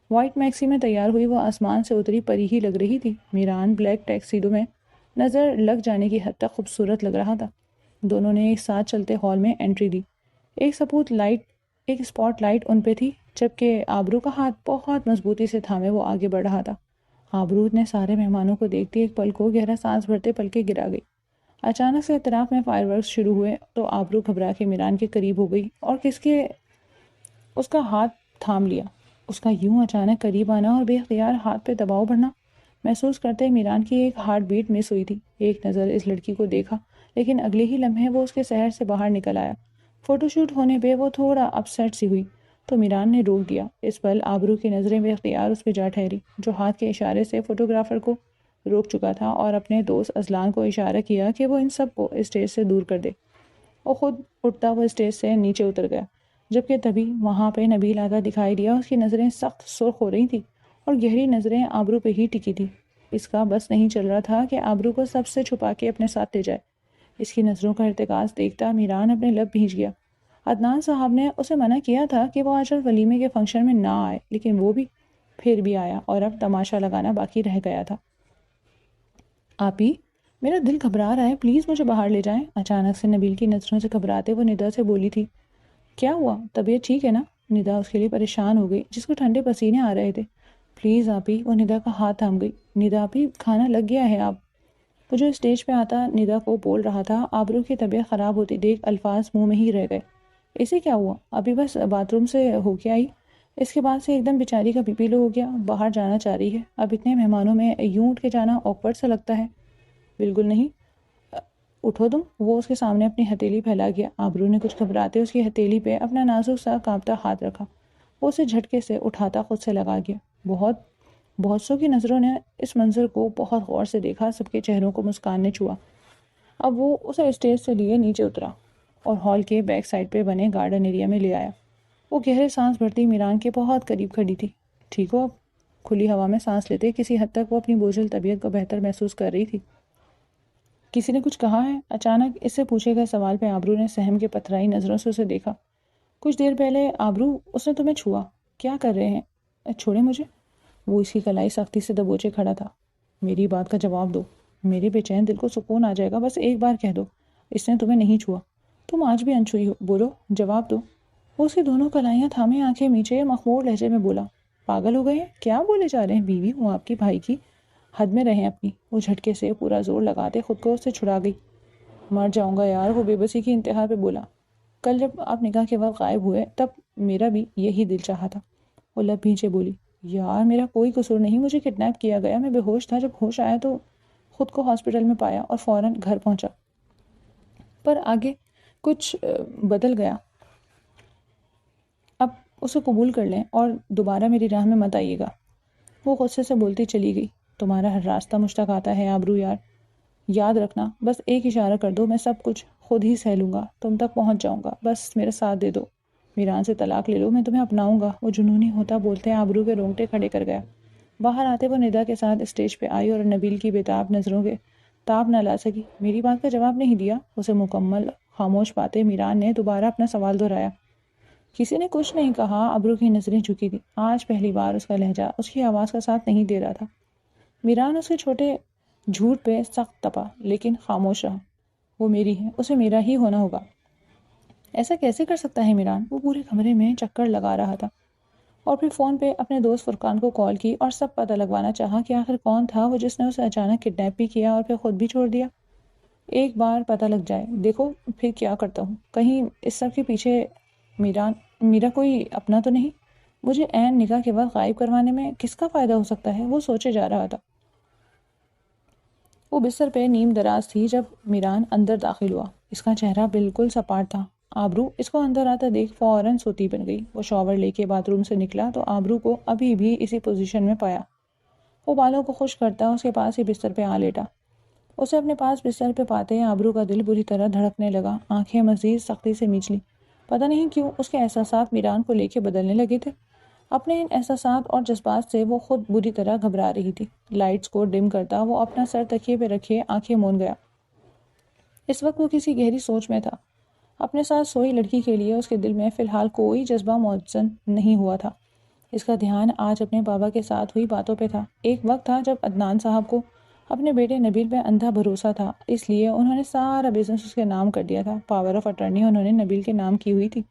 A: وائٹ میکسی میں تیار ہوئی وہ آسمان سے اتری پری ہی لگ رہی تھی. میران بلیک ٹیکسیڈو میں نظر لگ جانے کی حد تک خوبصورت لگ رہا تھا. دونوں نے ایک ساتھ چلتے ہال میں انٹری دی. ایک اسپاٹ لائٹ ان پہ تھی، جبکہ آبرو کا ہاتھ بہت مضبوطی سے تھامے وہ آگے بڑھ رہا تھا. آبرو نے سارے مہمانوں کو دیکھتی ایک پل کو گہرا سانس بھرتے پل کے گرا گئی. اچانک سے اطراف میں فائر ورکس شروع ہوئے تو آبرو گھبرا کے میران کے قریب ہو گئی اور اس کا ہاتھ تھام لیا. اس کا یوں اچانک قریب آنا اور بے اختیار ہاتھ پہ دباؤ بڑھنا محسوس کرتے میران کی ایک ہارٹ بیٹ مس ہوئی تھی. ایک نظر اس لڑکی کو دیکھا، لیکن اگلے ہی لمحے وہ اس کے شہر سے باہر نکل آیا. فوٹو شوٹ ہونے پہ وہ تھوڑا اپسیٹ سی ہوئی تو میران نے روک دیا. اس پل آبرو کی نظریں بے اختیار اس پہ جا ٹھہری، جو ہاتھ کے اشارے سے فوٹوگرافر کو روک چکا تھا اور اپنے دوست ازلان کو اشارہ کیا کہ وہ ان سب کو اسٹیج سے دور کر دے. اور خود اٹھتا وہ اسٹیج سے نیچے اتر گیا. جبکہ تبھی وہاں پہ نبیل آتا دکھائی دیا. اس کی نظریں سخت سرخ ہو رہی تھیں اور گہری نظریں آبرو پہ ہی ٹکی تھی. اس کا بس نہیں چل رہا تھا کہ آبرو کو سب سے چھپا کے اپنے ساتھ لے جائے. اس کی نظروں کا ارتکاز دیکھتا میران اپنے لب بھیج گیا. عدنان صاحب نے اسے منع کیا تھا کہ وہ آج ولیمے کے فنکشن میں نہ آئے، لیکن وہ بھی پھر بھی آیا اور اب تماشا لگانا باقی رہ گیا تھا. آپی، میرا دل گھبرا رہا ہے، پلیز مجھے باہر لے جائیں. اچانک سے نبیل کی نظروں سے گھبراتے وہ ندا سے بولی تھی. کیا ہوا؟ طبیعت ٹھیک ہے نا؟ ندا اس کے لیے پریشان ہو گئی، جس کو ٹھنڈے پسینے آ رہے تھے. پلیز آپی. وہ ندا کا ہاتھ تھام گئی. ندا آپی، کھانا لگ گیا ہے. آپ وہ جو اسٹیج پہ آتا ندا کو بول رہا تھا. آبرو کی طبیعت خراب ہوتی دیکھ الفاظ منہ میں ہی رہ گئے. اسے کیا ہوا؟ ابھی بس باتھ روم سے ہو کے آئی. اس کے بعد سے ایک دم بیچاری کا بی پی لو ہو گیا، باہر جانا چاہ رہی ہے. اب اتنے مہمانوں میں یوں اٹھ کے جانا آکورڈ سا لگتا ہے. بالکل نہیں، اٹھو تم. وہ اس کے سامنے اپنی ہتھیلی پھیلا گیا. آبرو نے کچھ گھبراتے اس کی ہتھیلی پہ اپنا نازک سا کانپتا ہاتھ رکھا. وہ اسے جھٹکے سے اٹھاتا خود سے لگا گیا. بہت سو کی نظروں نے اس منظر کو بہت غور سے دیکھا. سب کے چہروں کو مسکان نے چھوا. اب وہ اسے اسٹیج سے لیے نیچے اترا اور ہال کے بیک سائڈ پہ بنے گارڈن ایریا میں لے آیا. وہ گہرے سانس بھرتی میران کے بہت قریب کھڑی تھی. ٹھیک ہو اب؟ کھلی ہوا میں سانس لیتے کسی حد تک وہ اپنی بوجھل طبیعت کو بہتر محسوس کر رہی تھی. کسی نے کچھ کہا ہے؟ اچانک اس سے پوچھے گئے سوال پہ آبرو نے سہم کے پتھرائی نظروں سے اسے دیکھا. کچھ دیر پہلے آبرو اس نے تمہیں چھوا. کیا کر رہے ہیں؟ چھوڑے مجھے. وہ اس کی کلائی سختی سے دبوچے کھڑا تھا. میری بات کا جواب دو. میرے بے چین دل کو سکون آ جائے گا. بس ایک بار کہہ دو اس نے تمہیں نہیں چھوا. تم آج بھی انچھوئی ہو. بولو، جواب دو. وہ اس کی دونوں کلائیاں تھامے آنکھیں میچے مخمور لہجے میں بولا. پاگل ہو گئے ہیں؟ کیا بولے جا رہے ہیں؟ بیوی ہوں آپ کی، بھائی کی، حد میں رہیں اپنی. وہ جھٹکے سے پورا زور لگاتے خود کو اس سے چھڑا گئی. مر جاؤں گا یار. وہ بے بسی کی انتہا پہ بولا. کل جب آپ نکاح کے وقت غائب ہوئے تب میرا بھی یہی دل چاہا تھا. وہ لب بھینچے بولی. یار میرا کوئی قصور نہیں. مجھے کڈنیپ کیا گیا. میں بے ہوش تھا. جب ہوش آیا تو خود کو ہاسپٹل میں پایا اور فوراً گھر پہنچا. پر آگے کچھ بدل گیا. اب اسے قبول کر لیں اور دوبارہ میری راہ میں مت آئیے گا. وہ غصے سے بولتی چلی گئی. تمہارا ہر راستہ مجھ تک آتا ہے آبرو یار. یاد رکھنا، بس ایک اشارہ کر دو، میں سب کچھ خود ہی سہ لوں گا. تم تک پہنچ جاؤں گا. بس میرا ساتھ دے دو. میران سے طلاق لے لو، میں تمہیں اپناؤں گا. وہ جنونی ہوتا بولتے آبرو کے رونگٹے کھڑے کر گیا. باہر آتے وہ ندا کے ساتھ اسٹیج پہ آئی اور نبیل کی بےتاب نظروں کے تاب نہ لا سکی. میری بات کا جواب نہیں دیا. اسے مکمل خاموش پاتے میران نے دوبارہ اپنا سوال دہرایا. کسی نے کچھ نہیں کہا۔ ابرو کی نظریں جھکی تھیں۔ آج پہلی بار اس کا لہجہ اس کی آواز کا ساتھ نہیں دے رہا تھا۔ میران اس کے چھوٹے جھوٹ پہ سخت تپا لیکن خاموش رہا۔ وہ میری ہے، اسے میرا ہی ہونا ہوگا۔ ایسا کیسے کر سکتا ہے میران؟ وہ پورے کمرے میں چکر لگا رہا تھا اور پھر فون پہ اپنے دوست فرقان کو کال کی اور سب پتہ لگوانا چاہا کہ آخر کون تھا وہ جس نے اسے اچانک کڈنیپ بھی کیا اور پھر خود بھی چھوڑ دیا۔ ایک بار پتہ لگ جائے، دیکھو پھر کیا کرتا ہوں۔ کہیں اس سب کے پیچھے میرا کوئی اپنا تو نہیں؟ مجھے عین نکاح کے وقت غائب کروانے میں کس کا فائدہ ہو سکتا ہے؟ وہ سوچے جا رہا تھا۔ وہ بستر پہ نیم دراز تھی جب میران اندر داخل ہوا۔ اس کا چہرہ بالکل سپاٹ تھا۔ آبرو اس کو اندر آتا دیکھ فوراً سوتی بن گئی۔ وہ شاور لے کے باتھ روم سے نکلا تو آبرو کو ابھی بھی اسی پوزیشن میں پایا۔ وہ بالوں کو خشک کرتا اس کے پاس ہی بستر پہ آ لیٹا۔ اسے اپنے پاس بستر پہ پاتے آبرو کا دل بری طرح دھڑکنے لگا۔ آنکھیں مزید سختی سے میچ لی۔ پتہ نہیں کیوں اس کے احساسات میران کو لے کے بدلنے لگے تھے۔ اپنے ان احساسات اور جذبات سے وہ خود بری طرح گھبرا رہی تھی۔ لائٹس کو ڈم کرتا وہ اپنا سر تکیے پہ رکھے آنکھیں مون گیا۔ اس وقت وہ کسی گہری سوچ میں تھا۔ اپنے ساتھ سوئی لڑکی کے لیے اس کے دل میں فی الحال کوئی جذبہ موزن نہیں ہوا تھا۔ اس کا دھیان آج اپنے بابا کے ساتھ ہوئی باتوں پہ تھا۔ ایک وقت تھا جب عدنان صاحب کو اپنے بیٹے نبیل پہ اندھا بھروسہ تھا، اس لیے انہوں نے سارا بزنس اس کے نام کر دیا تھا۔ پاور آف اٹرنی انہوں نے نبیل کے نام کی ہوئی تھی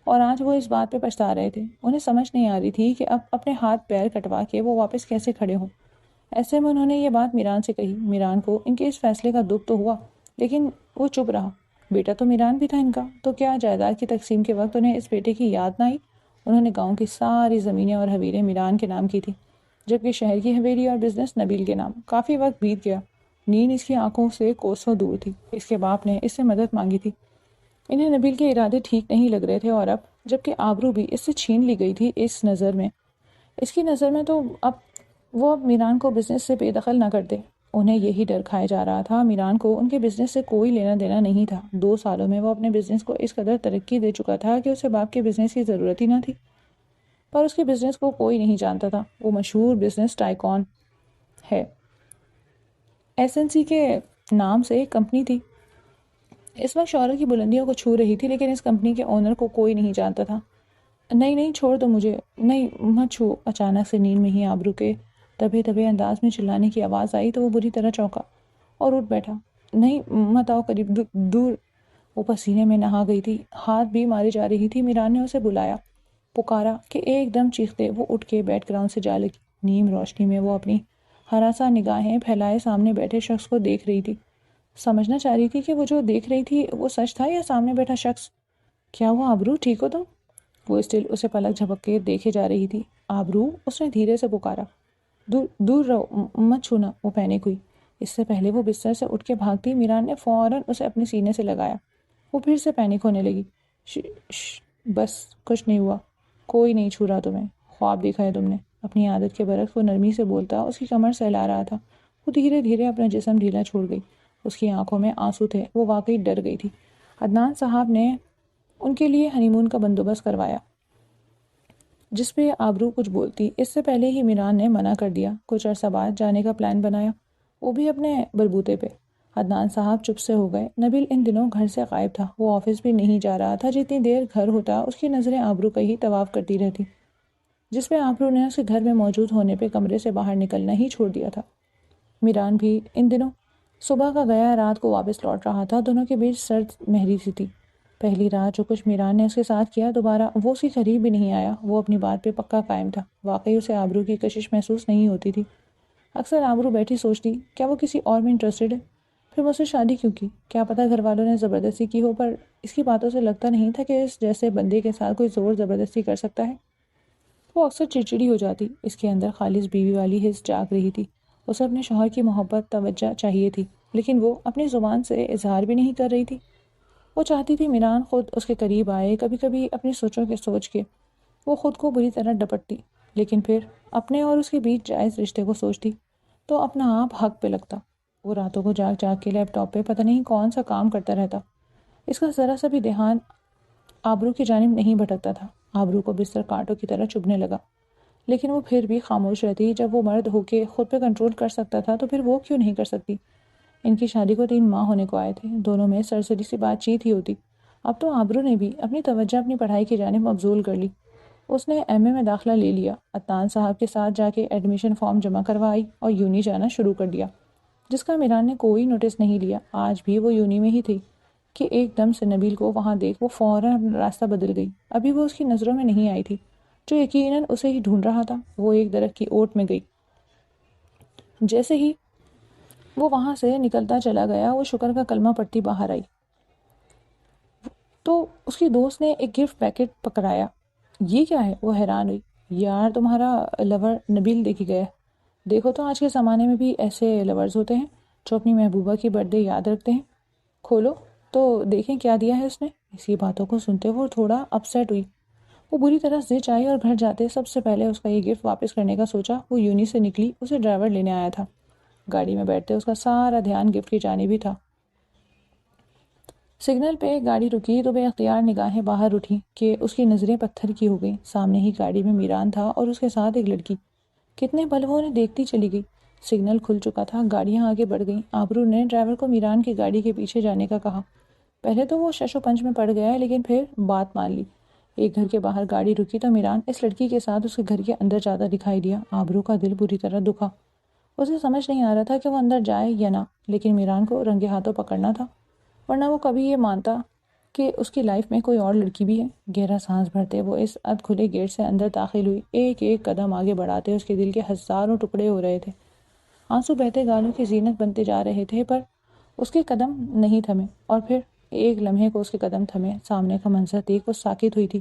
A: اور آج وہ اس بات پہ پچھتا رہے تھے۔ انہیں سمجھ نہیں آ رہی تھی کہ اب اپنے ہاتھ پیر کٹوا کے وہ واپس کیسے کھڑے ہوں۔ ایسے میں انہوں نے یہ بات میران سے کہی۔ میران کو ان کے اس فیصلے کا دکھ تو ہوا لیکن وہ چپ رہا۔ بیٹا تو میران بھی تھا ان کا، تو کیا جائیداد کی تقسیم کے وقت انہیں اس بیٹے کی یاد نہ آئی؟ انہوں نے گاؤں کی ساری زمینیں اور حویلیں میران کے نام کی تھی، جبکہ شہر کی حویلی اور بزنس نبیل کے نام۔ کافی وقت بیت گیا۔ نیند اس کی آنکھوں سے کوسوں دور تھی۔ اس کے باپ نے اس سے مدد مانگی تھی۔ انہیں نبیل کے ارادے ٹھیک نہیں لگ رہے تھے اور اب جبکہ آبرو بھی اس سے چھین لی گئی تھی اس کی نظر میں تو اب وہ میران کو بزنس سے بے دخل نہ کر دے۔ انہیں یہی ڈر کھائے جا رہا تھا۔ میران کو ان کے بزنس سے کوئی لینا دینا نہیں تھا۔ 2 سالوں میں وہ اپنے بزنس کو اس قدر ترقی دے چکا تھا کہ اسے باپ کے بزنس کی ضرورت ہی نہ تھی۔ پر اس کے بزنس کو کوئی نہیں جانتا تھا۔ وہ مشہور بزنس ٹائکون ہے۔ ایسنسی کے نام سے ایک کمپنی تھی، اس وقت شہرت کی بلندیوں کو چھو رہی تھی، لیکن اس کمپنی کے اونر کو کوئی نہیں جانتا تھا۔ نہیں چھوڑ دو مجھے، نہیں مت چھو۔ اچانک سے نیند میں ہی آبرو کے دبے دبے انداز میں چلانے کی آواز آئی تو وہ بری طرح چونکا اور اٹھ بیٹھا۔ نہیں مت آؤ قریب، دور۔ وہ پسینے میں نہا گئی تھی، ہاتھ بھی ماری جا رہی تھی۔ میران نے اسے بلایا، پکارا کہ ایک دم چیختے وہ اٹھ کے بیک گراؤنڈ سے جا لگی۔ نیم روشنی میں وہ اپنی ہراساں نگاہیں پھیلائے سامنے بیٹھے شخص کو دیکھ رہی تھی۔ سمجھنا چاہ رہی تھی کہ وہ جو دیکھ رہی تھی وہ سچ تھا یا سامنے بیٹھا شخص۔ کیا ہوا آبرو، ٹھیک ہو تم؟ وہ اسٹل اسے پلک جھپک کے دیکھے جا رہی تھی۔ آبرو، اس نے دھیرے سے پکارا۔ دور رہو، مت چھونا۔ وہ پینک ہوئی۔ اس سے پہلے وہ بستر سے اٹھ کے بھاگتی، میران نے فوراً اسے اپنے سینے سے لگایا۔ وہ پھر سے پینک ہونے لگی۔ بس کچھ نہیں ہوا، کوئی نہیں چھو رہا تمہیں، خواب دیکھا ہے تم نے۔ اپنی عادت کے برعکس وہ نرمی سے بولتا اس کی کمر سہلا رہا تھا۔ وہ دھیرے دھیرے اپنا جسم ڈھیلا چھوڑ گئی۔ اس کی آنکھوں میں آنسو تھے، وہ واقعی ڈر گئی تھی۔ عدنان صاحب نے ان کے لیے ہنی مون کا بندوبست کروایا جس پہ آبرو کچھ بولتی۔ اس سے پہلے ہی میران نے منع کر دیا۔ کچھ عرصہ بعد جانے کا پلان بنایا، وہ بھی اپنے بلبوتے پہ۔ عدنان صاحب چپ سے ہو گئے۔ نبیل ان دنوں گھر سے غائب تھا، وہ آفس بھی نہیں جا رہا تھا۔ جتنی دیر گھر ہوتا اس کی نظریں آبرو کا ہی طواف کرتی رہتی، جس پہ آبرو نے اسے گھر میں موجود ہونے پہ کمرے سے باہر نکلنا ہی چھوڑ دیا تھا۔ میران بھی ان دنوں صبح کا گیا رات کو واپس لوٹ رہا تھا۔ دونوں کے بیچ سرد مہری سی تھی۔ پہلی رات جو کچھ میران نے اس کے ساتھ کیا دوبارہ وہ اس کے قریب بھی نہیں آیا۔ وہ اپنی بات پہ پکا قائم تھا۔ واقعی اسے آبرو کی کشش محسوس نہیں ہوتی تھی۔ اکثر آبرو بیٹھی سوچتی، کیا وہ کسی اور میں انٹرسٹڈ ہے؟ پھر مجھ سے شادی کیوں کی؟ کیا پتہ گھر والوں نے زبردستی کی ہو، پر اس کی باتوں سے لگتا نہیں تھا کہ اس جیسے بندے کے ساتھ کوئی زور زبردستی کر سکتا ہے۔ وہ اکثر چڑچڑی ہو جاتی۔ اس کے اندر خالص بیوی والی حس جاگ رہی تھی۔ اسے اپنے شوہر کی محبت توجہ چاہیے تھی، لیکن وہ اپنی زبان سے اظہار بھی نہیں کر رہی تھی۔ وہ چاہتی تھی میران خود اس کے قریب آئے۔ کبھی کبھی اپنی سوچوں کے سوچ کے وہ خود کو بری طرح ڈپٹتی، لیکن پھر اپنے اور اس کے بیچ جائز رشتے کو سوچتی تو اپنا آپ حق پہ لگتا۔ وہ راتوں کو جاگ جاگ کے لیپ ٹاپ پہ پتہ نہیں کون سا کام کرتا رہتا۔ اس کا ذرا سا بھی دھیان آبرو کی جانب نہیں بھٹکتا تھا۔ آبرو کو بستر کانٹوں کی طرح چبھنے لگا، لیکن وہ پھر بھی خاموش رہتی۔ جب وہ مرد ہو کے خود پہ کنٹرول کر سکتا تھا تو پھر وہ کیوں نہیں کر سکتی؟ ان کی شادی کو 3 ماہ ہونے کو آئے تھے۔ دونوں میں سرسری سی بات چیت ہی ہوتی۔ اب تو آبرو نے بھی اپنی توجہ اپنی پڑھائی کی جانب مبذول کر لی۔ اس نے ایم اے میں داخلہ لے لیا، عدنان صاحب کے ساتھ جا کے ایڈمیشن فارم جمع کروائی اور یونی جانا شروع کر دیا، جس کا میران نے کوئی نوٹس نہیں لیا۔ آج بھی وہ یونی میں ہی تھی کہ ایک دم سے نبیل کو وہاں دیکھ وہ فوراً اپنا راستہ بدل گئی۔ ابھی وہ اس کی نظروں میں نہیں آئی تھی، جو یقیناً اسے ہی ڈھونڈ رہا تھا۔ وہ ایک درخت کی اوٹ میں گئی۔ جیسے ہی وہ وہاں سے نکلتا چلا گیا، وہ شکر کا کلمہ پڑھتی باہر آئی تو اس کی دوست نے ایک گفٹ پیکٹ پکڑایا۔ یہ کیا ہے؟ وہ حیران ہوئی۔ یار تمہارا لور نبیل دیکھی گیا ہے۔ دیکھو تو آج کے زمانے میں بھی ایسے لورز ہوتے ہیں جو اپنی محبوبہ کی برتھ ڈے یاد رکھتے ہیں۔ کھولو تو دیکھیں کیا دیا ہے اس نے۔ اسی باتوں کو سنتے وہ تھوڑا اپسیٹ ہوئی۔ وہ بری طرح زچ آئی اور گھر جاتے سب سے پہلے اس کا یہ گفٹ واپس کرنے کا سوچا۔ وہ یونی سے نکلی، اسے ڈرائیور لینے آیا تھا۔ گاڑی میں بیٹھتے اس کا سارا دھیان گفٹ کی جانب ہی تھا۔ سگنل پہ گاڑی رکی تو بے اختیار نگاہیں باہر اٹھی کہ اس کی نظریں پتھر کی ہو گئیں۔ سامنے ہی گاڑی میں میران تھا اور اس کے ساتھ ایک لڑکی۔ کتنے پل وہ انہیں دیکھتی چلی گئی۔ سگنل کھل چکا تھا، گاڑیاں آگے بڑھ گئیں۔ آبرو نے ڈرائیور کو میران کی گاڑی کے پیچھے جانے کا کہا۔ پہلے تو وہ شش و پنج میں پڑ گیا لیکن پھر بات مان لی۔ ایک گھر کے باہر گاڑی رکی تو میران اس لڑکی کے ساتھ اس کے گھر کے اندر جاتا دکھائی دیا۔ آبرو کا دل بری طرح دکھا۔ اسے سمجھ نہیں آ رہا تھا کہ وہ اندر جائے یا نہ، لیکن میران کو رنگے ہاتھوں پکڑنا تھا، ورنہ وہ کبھی یہ مانتا کہ اس کی لائف میں کوئی اور لڑکی بھی ہے۔ گہرا سانس بھرتے وہ اس ادھ کھلے گیٹ سے اندر داخل ہوئی۔ ایک ایک قدم آگے بڑھاتے اس کے دل کے ہزاروں ٹکڑے ہو رہے تھے۔ آنسو بہتے گالوں کی زینت بنتے جا رہے تھے، پر اس کے قدم نہیں تھمے۔ اور پھر ایک لمحے کو اس کے قدم تھمے۔ سامنے کا منظر دیکھ وہ ساکت ہوئی تھی۔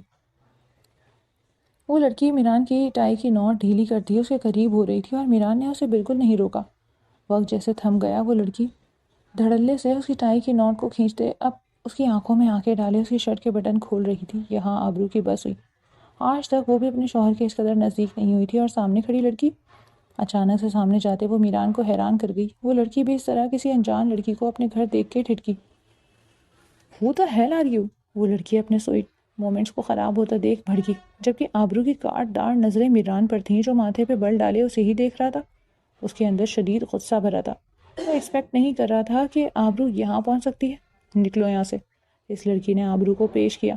A: وہ لڑکی میران کی ٹائی کی نوٹ ڈھیلی کرتی اس کے قریب ہو رہی تھی اور میران نے اسے بالکل نہیں روکا۔ وقت جیسے تھم گیا۔ وہ لڑکی دھڑلے سے اس کی ٹائی کی نوٹ کو کھینچتے اب اس کی آنکھوں میں آنکھیں ڈالے اس کی شرٹ کے بٹن کھول رہی تھی۔ یہاں آبرو کی بس ہوئی۔ آج تک وہ بھی اپنے شوہر کے اس قدر نزدیک نہیں ہوئی تھی، اور سامنے کھڑی لڑکی اچانک سے سامنے جاتے وہ میران کو حیران کر گئی۔ وہ لڑکی بھی اس طرح کسی انجان لڑکی کو اپنے گھر دیکھ کے ٹھٹکی۔ Who the hell are you؟ وہ لڑکی اپنے سوئٹ مومنٹس کو خراب ہوتا دیکھ بھڑکی، جبکہ آبرو کی کاٹ دار نظریں میران پر تھیں جو ماتھے پہ بل ڈالے اسے ہی دیکھ رہا تھا۔ اس کے اندر شدید غصہ بھرا تھا۔ وہ ایکسپیکٹ نہیں کر رہا تھا کہ آبرو یہاں پہنچ سکتی ہے۔ نکلو یہاں سے، اس لڑکی نے آبرو کو پیش کیا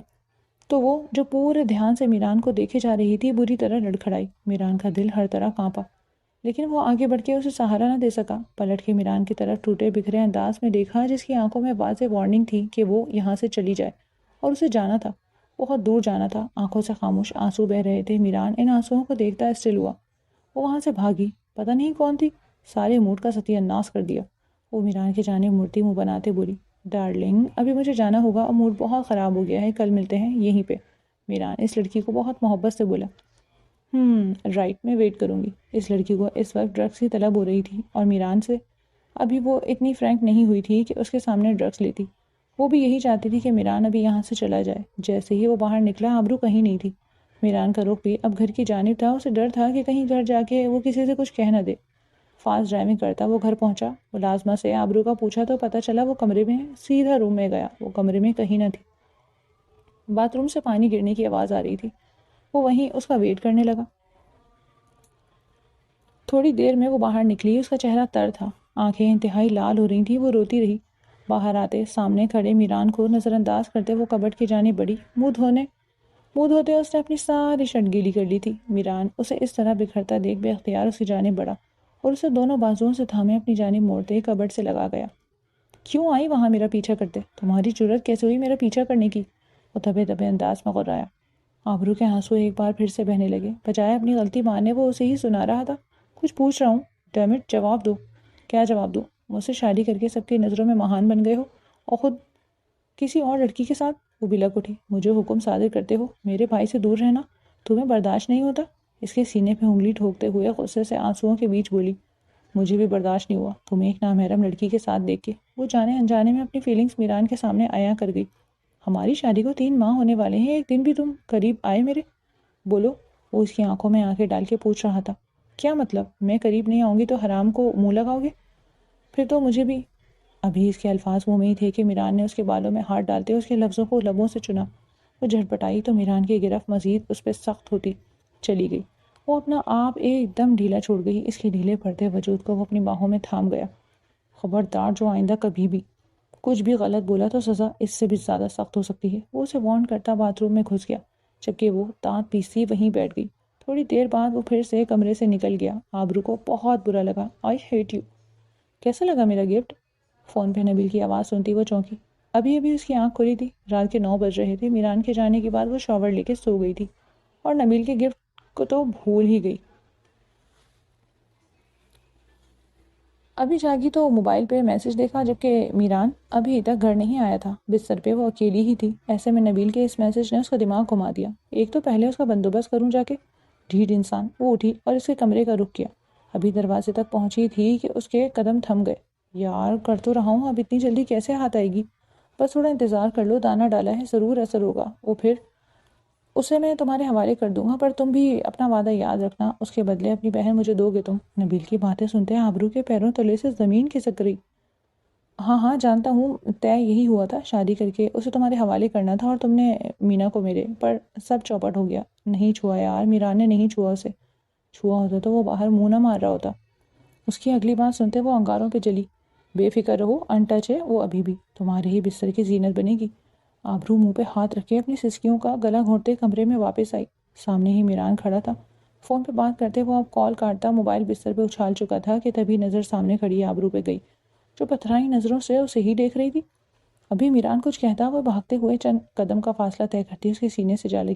A: تو وہ جو پورے دھیان سے میران کو دیکھے جا رہی تھی بری طرح لڑکھڑائی۔ میران کا دل ہر طرح کانپا، لیکن وہ آگے بڑھ کے اسے سہارا نہ دے سکا۔ پلٹ کے میران کی طرف ٹوٹے بکھرے انداز میں دیکھا، جس کی آنکھوں میں واضح وارننگ تھی کہ وہ یہاں سے چلی جائے، اور اسے جانا تھا، بہت دور جانا تھا۔ آنکھوں سے خاموش آنسو بہ رہے تھے۔ میران ان آنسوؤں کو دیکھتا اسٹل ہوا۔ وہ وہاں سے بھاگی، پتہ نہیں کون تھی، سارے موڈ کا ستیہ ناش کر دیا۔ وہ میران کی جانب مڑتی منہ بناتے بولی، ڈارلنگ ابھی مجھے جانا ہوگا اور موڈ بہت خراب ہو گیا ہے، کل ملتے ہیں یہیں پہ۔ میران اس لڑکی کو بہت محبت سے بولا۔ رائٹ، میں ویٹ کروں گی۔ اس لڑکی کو اس وقت ڈرگس کی طلب ہو رہی تھی، اور میران سے ابھی وہ اتنی فرینک نہیں ہوئی تھی کہ اس کے سامنے ڈرگس لیتی۔ وہ بھی یہی چاہتی تھی کہ میران ابھی یہاں سے چلا جائے۔ جیسے ہی وہ باہر نکلا آبرو کہیں نہیں تھی۔ میران کا رخ بھی اب گھر کی جانب تھا۔ اسے ڈر تھا کہ کہیں گھر جا کے وہ کسی سے کچھ کہہ نہ دے۔ فاسٹ ڈرائیونگ کرتا وہ گھر پہنچا۔ ملازمہ سے آبرو کا پوچھا تو پتہ چلا وہ کمرے میں ہے۔ سیدھا روم میں گیا، وہ کمرے میں کہیں نہ تھی۔ باتھ روم سے پانی گرنے کی آواز آ رہی تھی۔ وہ وہیں اس کا ویٹ کرنے لگا۔ تھوڑی دیر میں وہ باہر نکلی۔ اس کا چہرہ تر تھا، آنکھیں انتہائی لال ہو رہی تھیں۔ وہ روتی رہی۔ باہر آتے سامنے کھڑے میران کو نظر انداز کرتے وہ کبٹ کی جانب بڑھی۔ منہ دھوتے اس نے اپنی ساری شرٹ گیلی کر لی تھی۔ میران اسے اس طرح بکھرتا دیکھ بے اختیار اس کی جانب بڑھا اور اسے دونوں بازوؤں سے تھامے اپنی جانب موڑتے کبٹ سے لگا گیا۔ کیوں آئی وہاں میرا پیچھا کرتے؟ تمہاری جرأت کیسے ہوئی میرا پیچھا کرنے کی؟ وہ دبے دبے انداز میں غرایا۔ آبرو کے آنسو ایک بار پھر سے بہنے لگے۔ بجائے اپنی غلطی ماننے وہ اسے ہی سنا رہا تھا۔ کچھ پوچھ رہا ہوں، ڈیم اٹ، جواب دو۔ کیا جواب دوں؟ مجھ سے شادی کر کے سب کی نظروں میں مہان بن گئے ہو، اور خود کسی اور لڑکی کے ساتھ۔ وہ بھی لگ اٹھی۔ مجھے حکم صادر کرتے ہو میرے بھائی سے دور رہنا، تمہیں برداشت نہیں ہوتا؟ اس کے سینے پہ انگلی ٹھوکتے ہوئے غصے سے آنسوؤں کے بیچ بولی، مجھے بھی برداشت نہیں ہوا تمہیں ایک نامحرم لڑکی کے ساتھ دیکھ کے۔ وہ جانے انجانے میں اپنی فیلنگز میران کے سامنے عیاں کر گئی۔ ہماری شادی کو 3 ماہ ہونے والے ہیں، ایک دن بھی تم قریب آئے میرے؟ بولو، وہ اس کی آنکھوں میں آنکھیں ڈال کے پوچھ رہا تھا۔ کیا مطلب؟ میں قریب نہیں آؤں گی تو حرام کو منہ لگاؤ گے؟ پھر تو مجھے بھی۔ ابھی اس کے الفاظ منہ میں ہی تھے کہ میران نے اس کے بالوں میں ہاتھ ڈالتے اس کے لفظوں کو لبوں سے چنا۔ وہ جھٹپٹائی تو میران کی گرفت مزید اس پہ سخت ہوتی چلی گئی۔ وہ اپنا آپ ایک دم ڈھیلا چھوڑ گئی۔ اس کے ڈھیلے پڑتے وجود کو وہ اپنی باہوں میں تھام گیا۔ خبردار جو آئندہ کبھی بھی کچھ بھی غلط بولا تو سزا اس سے بھی زیادہ سخت ہو سکتی ہے۔ وہ اسے وارن کرتا باتھ روم میں گھس گیا، جبکہ وہ دانت پیستی وہیں بیٹھ گئی۔ تھوڑی دیر بعد وہ پھر سے کمرے سے نکل گیا۔ آبرو کو بہت برا لگا۔ I hate you. کیسا لگا میرا گفٹ؟ فون پہ نبیل کی آواز سنتی وہ چونکی۔ ابھی ابھی اس کی آنکھ کھلی تھی، رات کے 9 بج رہے تھے۔ میران کے جانے کے بعد وہ شاور لے کے سو گئی تھی اور نبیل کے گفٹ کو تو بھول ہی گئی۔ ابھی جاگی تو موبائل پہ میسج دیکھا، جبکہ میران ابھی تک گھر نہیں آیا تھا۔ بستر پہ وہ اکیلی ہی تھی۔ ایسے میں نبیل کے اس میسج نے اس کا دماغ گھما دیا۔ ایک تو پہلے اس کا بندوبست کروں جا کے، ڈھیٹ انسان۔ وہ اٹھی اور اس کے کمرے کا رخ کیا۔ ابھی دروازے تک پہنچی تھی کہ اس کے قدم تھم گئے۔ یار کر تو رہا ہوں، اب اتنی جلدی کیسے ہاتھ آئے گی؟ بس تھوڑا انتظار کر لو، دانہ ڈالا ہے، ضرور اثر ہوگا۔ وہ پھر اسے میں تمہارے حوالے کر دوں گا، پر تم بھی اپنا وعدہ یاد رکھنا، اس کے بدلے اپنی بہن مجھے دو گے تم۔ نبیل کی باتیں سنتے آبرو کے پیروں تلے سے زمین کھسک گئی۔ ہاں ہاں جانتا ہوں، طے یہی ہوا تھا، شادی کر کے اسے تمہارے حوالے کرنا تھا، اور تم نے مینا کو میرے پر۔ سب چوپٹ ہو گیا۔ نہیں چھوا یار، میران نے نہیں چھوا اسے۔ چھوا ہوتا تو وہ باہر منہ نہ مار رہا ہوتا۔ اس کی اگلی بات سنتے وہ انگاروں پہ جلی۔ بے فکر رہو، ان ٹچ ہے وہ ابھی بھی، تمہارے ہی بستر کی زینت بنے گی۔ آبرو منہ پہ ہاتھ رکھے اپنی سسکیوں کا گلا گھونٹتے کمرے میں واپس آئی۔ سامنے ہی میران کھڑا تھا۔ فون پہ بات کرتے وہ اب کال کاٹتا موبائل بستر پہ اچھال چکا تھا کہ تبھی نظر سامنے کھڑی آبرو پہ گئی، جو پتھرائی نظروں سے اسے ہی دیکھ رہی تھی۔ ابھی میران کچھ کہتا وہ بھاگتے ہوئے چند قدم کا فاصلہ طے کرتی اس کے سینے سے جا لگی۔